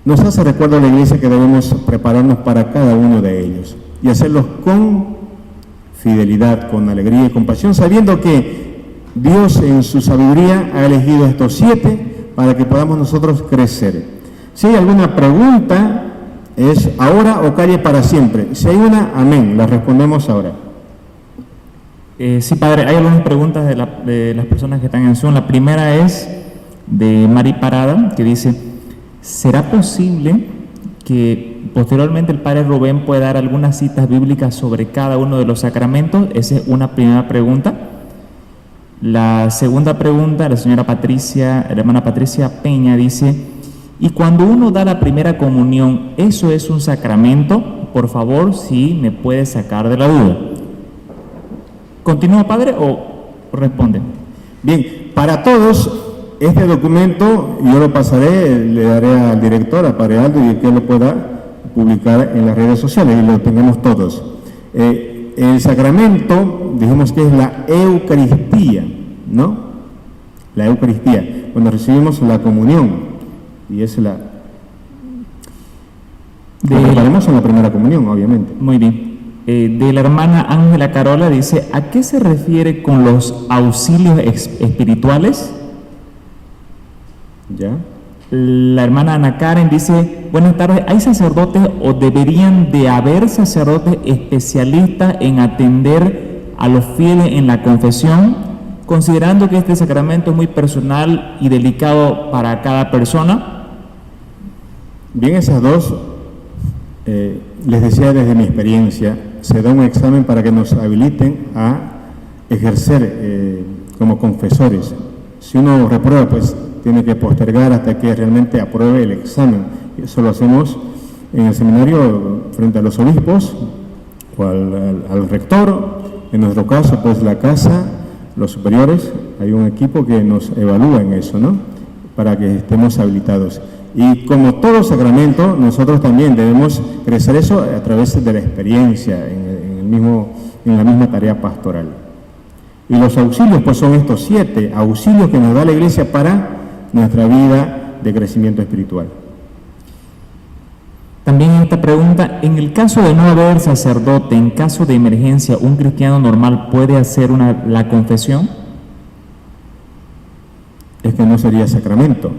S4: Nos hace recuerdo a la Iglesia que debemos prepararnos para cada uno de ellos y hacerlos con fidelidad, con alegría y compasión, sabiendo que Dios en su sabiduría ha elegido estos 7 para que podamos nosotros crecer. Si hay alguna pregunta, es ahora o calle para siempre. Si hay una, amén, la respondemos ahora.
S5: Sí, padre, hay algunas preguntas de las personas que están en Zoom. La primera es de Mari Parada, que dice: ¿será posible que posteriormente el padre Rubén pueda dar algunas citas bíblicas sobre cada uno de los sacramentos? Esa es una primera pregunta. La segunda pregunta, la señora Patricia, la hermana Patricia Peña, dice: ¿y cuando uno da la primera comunión, eso es un sacramento? Por favor, si me puede sacar de la duda. ¿Continúa, padre, o responde?
S4: Bien, para todos, este documento yo lo pasaré, le daré al director, a padre Aldo, y que él lo pueda publicar en las redes sociales y lo tengamos todos. El sacramento, dijimos que es la Eucaristía, ¿no? La Eucaristía, cuando recibimos la comunión, y es la... Preparemos en la primera comunión, obviamente.
S5: Muy bien. De la hermana Ángela Carola dice: ¿a qué se refiere con los auxilios espirituales?
S4: ¿Ya?
S5: La hermana Ana Karen dice, buenas tardes, ¿hay sacerdotes o deberían de haber sacerdotes especialistas en atender a los fieles en la confesión, considerando que este sacramento es muy personal y delicado para cada persona?
S4: Bien, esas dos, les decía desde mi experiencia, se da un examen para que nos habiliten a ejercer como confesores. Si uno reprueba, pues tiene que postergar hasta que realmente apruebe el examen. Eso lo hacemos en el seminario frente a los obispos o al rector. En nuestro caso, pues la casa, los superiores, hay un equipo que nos evalúa en eso, ¿no? Para que estemos habilitados. Y como todo sacramento, nosotros también debemos crecer eso a través de la experiencia en la misma tarea pastoral. Y los auxilios, pues son estos 7 auxilios que nos da la Iglesia para nuestra vida de crecimiento espiritual.
S5: También esta pregunta, en el caso de no haber sacerdote, en caso de emergencia, ¿un cristiano normal puede hacer la confesión?
S4: Es que no sería sacramento,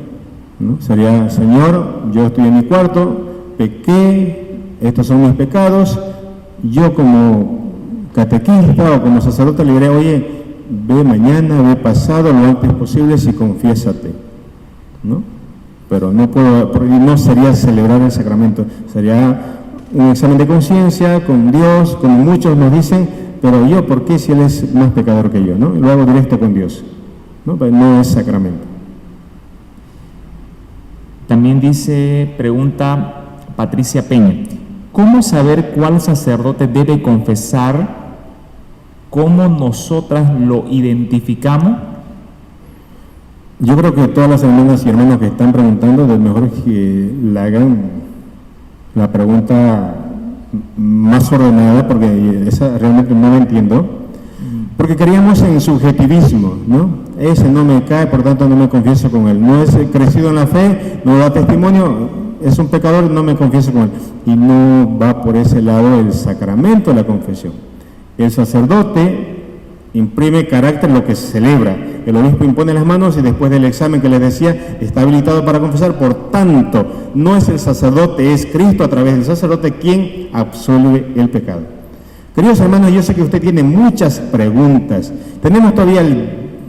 S4: ¿no? Sería, Señor, yo estoy en mi cuarto, pequé, estos son mis pecados, yo como catequista o como sacerdote le diré, oye, ve mañana, ve pasado, lo antes posible y confiésate, ¿no? Pero no puedo, no sería celebrar el sacramento, sería un examen de conciencia con Dios, como muchos nos dicen, pero yo, ¿por qué si Él es más pecador que yo, ¿no? Y lo hago directo con Dios, ¿no? Pero no es sacramento.
S5: También pregunta Patricia Peña, ¿cómo saber cuál sacerdote debe confesar? ¿Cómo nosotras lo identificamos?
S4: Yo creo que todas las hermanas y hermanos que están preguntando, lo mejor es que le hagan la pregunta más ordenada, porque esa realmente no la entiendo, porque creíamos en subjetivismo, ¿no? Ese no me cae, por tanto no me confieso con él. No es crecido en la fe, no da testimonio, es un pecador, no me confieso con él. Y no va por ese lado el sacramento de la confesión. El sacerdote imprime carácter lo que se celebra. El obispo impone las manos y después del examen que les decía, está habilitado para confesar. Por tanto, no es el sacerdote, es Cristo a través del sacerdote quien absuelve el pecado. Queridos hermanos, yo sé que usted tiene muchas preguntas. Tenemos todavía el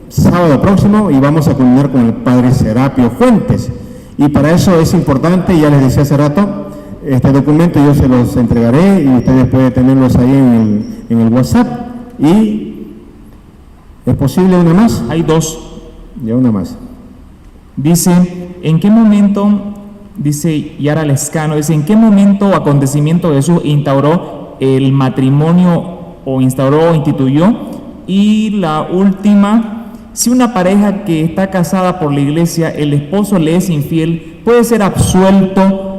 S4: sábado próximo y vamos a culminar con el Padre Serapio Fuentes. Y para eso es importante, ya les decía hace rato, este documento yo se los entregaré y ustedes pueden tenerlos ahí en el WhatsApp. Y ¿es posible una más?
S5: Hay 2.
S4: Ya una más.
S5: Dice, ¿en qué momento, dice Yara Lescano, dice, ¿en qué momento o acontecimiento Jesús instauró el matrimonio o instauró o instituyó? Y la última, si una pareja que está casada por la iglesia, el esposo le es infiel, ¿puede ser absuelto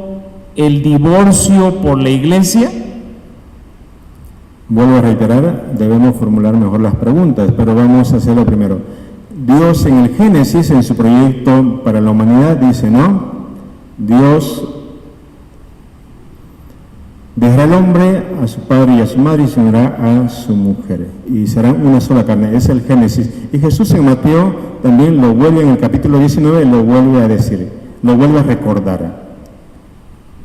S5: el divorcio por la iglesia?
S4: Vuelvo a reiterar, debemos formular mejor las preguntas, pero vamos a hacerlo primero. Dios en el Génesis, en su proyecto para la humanidad, dice, ¿no? Dios dejará al hombre a su padre y a su madre y se unirá a su mujer y serán una sola carne. Es el Génesis. Y Jesús en Mateo también lo vuelve en el capítulo 19, lo vuelve a decir, lo vuelve a recordar.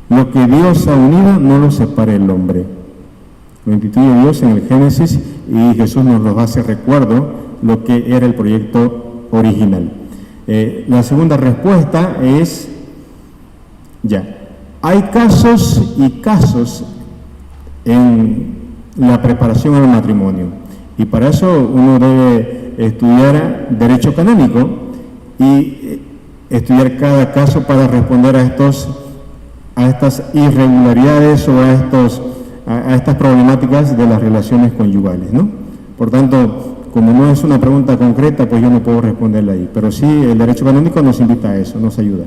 S4: Lo que Dios ha unido no lo separe el hombre. Lo instituye Dios en el Génesis y Jesús nos lo hace recuerdo lo que era el proyecto original. La segunda respuesta es, hay casos y casos en la preparación al matrimonio y para eso uno debe estudiar derecho canónico y estudiar cada caso para responder a estas irregularidades o a estas problemáticas de las relaciones conyugales, ¿no? Por tanto, como no es una pregunta concreta, pues yo no puedo responderla ahí, pero sí el derecho canónico nos invita a eso, nos ayuda.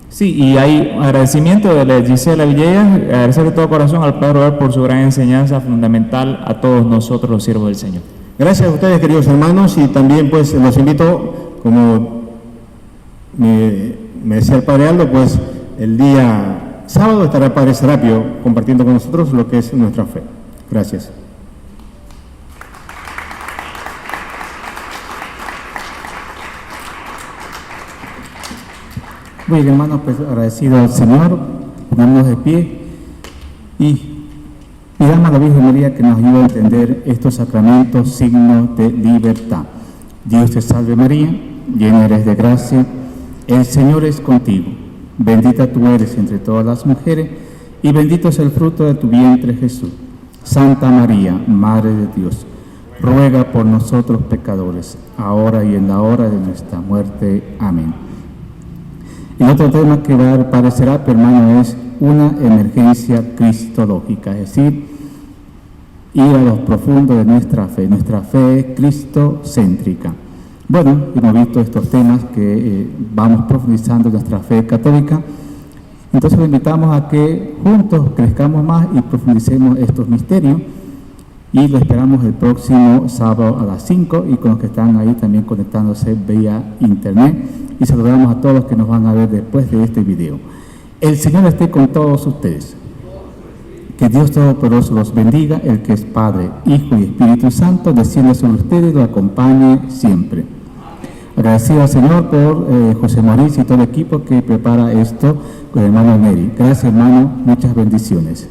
S5: Sí, y hay agradecimiento de la Gisela Villegas, agradecer de todo corazón al Padre Robert por su gran enseñanza fundamental a todos nosotros los siervos del Señor. Gracias
S4: a ustedes, queridos hermanos, y también pues los invito, como me decía el Padre Aldo, pues el día sábado estará el Padre Serapio compartiendo con nosotros lo que es nuestra fe. Gracias.
S5: Bueno.
S1: bien, hermanos, pues agradecido al Señor, pongámonos de pie y pidamos a la Virgen María que nos ayude a entender estos sacramentos, signos de libertad. Dios te salve María, llena eres de gracia, el Señor es contigo. Bendita tú eres entre todas las mujeres y bendito es el fruto de tu vientre Jesús. Santa María, Madre de Dios, ruega por nosotros pecadores, ahora y en la hora de nuestra muerte. Amén. El otro tema que va a aparecer, hermano, es una emergencia cristológica, es decir, ir a lo profundo de nuestra fe. Nuestra fe es cristocéntrica. Bueno, hemos visto estos temas que vamos profundizando en nuestra fe católica. Entonces lo invitamos a que juntos crezcamos más y profundicemos estos misterios. Y lo esperamos el próximo sábado a las 5 y con los que están ahí también conectándose vía internet. Y saludamos a todos los que nos van a ver después de este video. El Señor esté con todos ustedes. Que Dios Todopoderoso los bendiga, el que es Padre, Hijo y Espíritu Santo, descienda sobre ustedes y lo acompañe siempre. Agradecido al Señor por José Mauricio y todo el equipo que prepara esto con el hermano Neri. Gracias, hermano. Muchas bendiciones.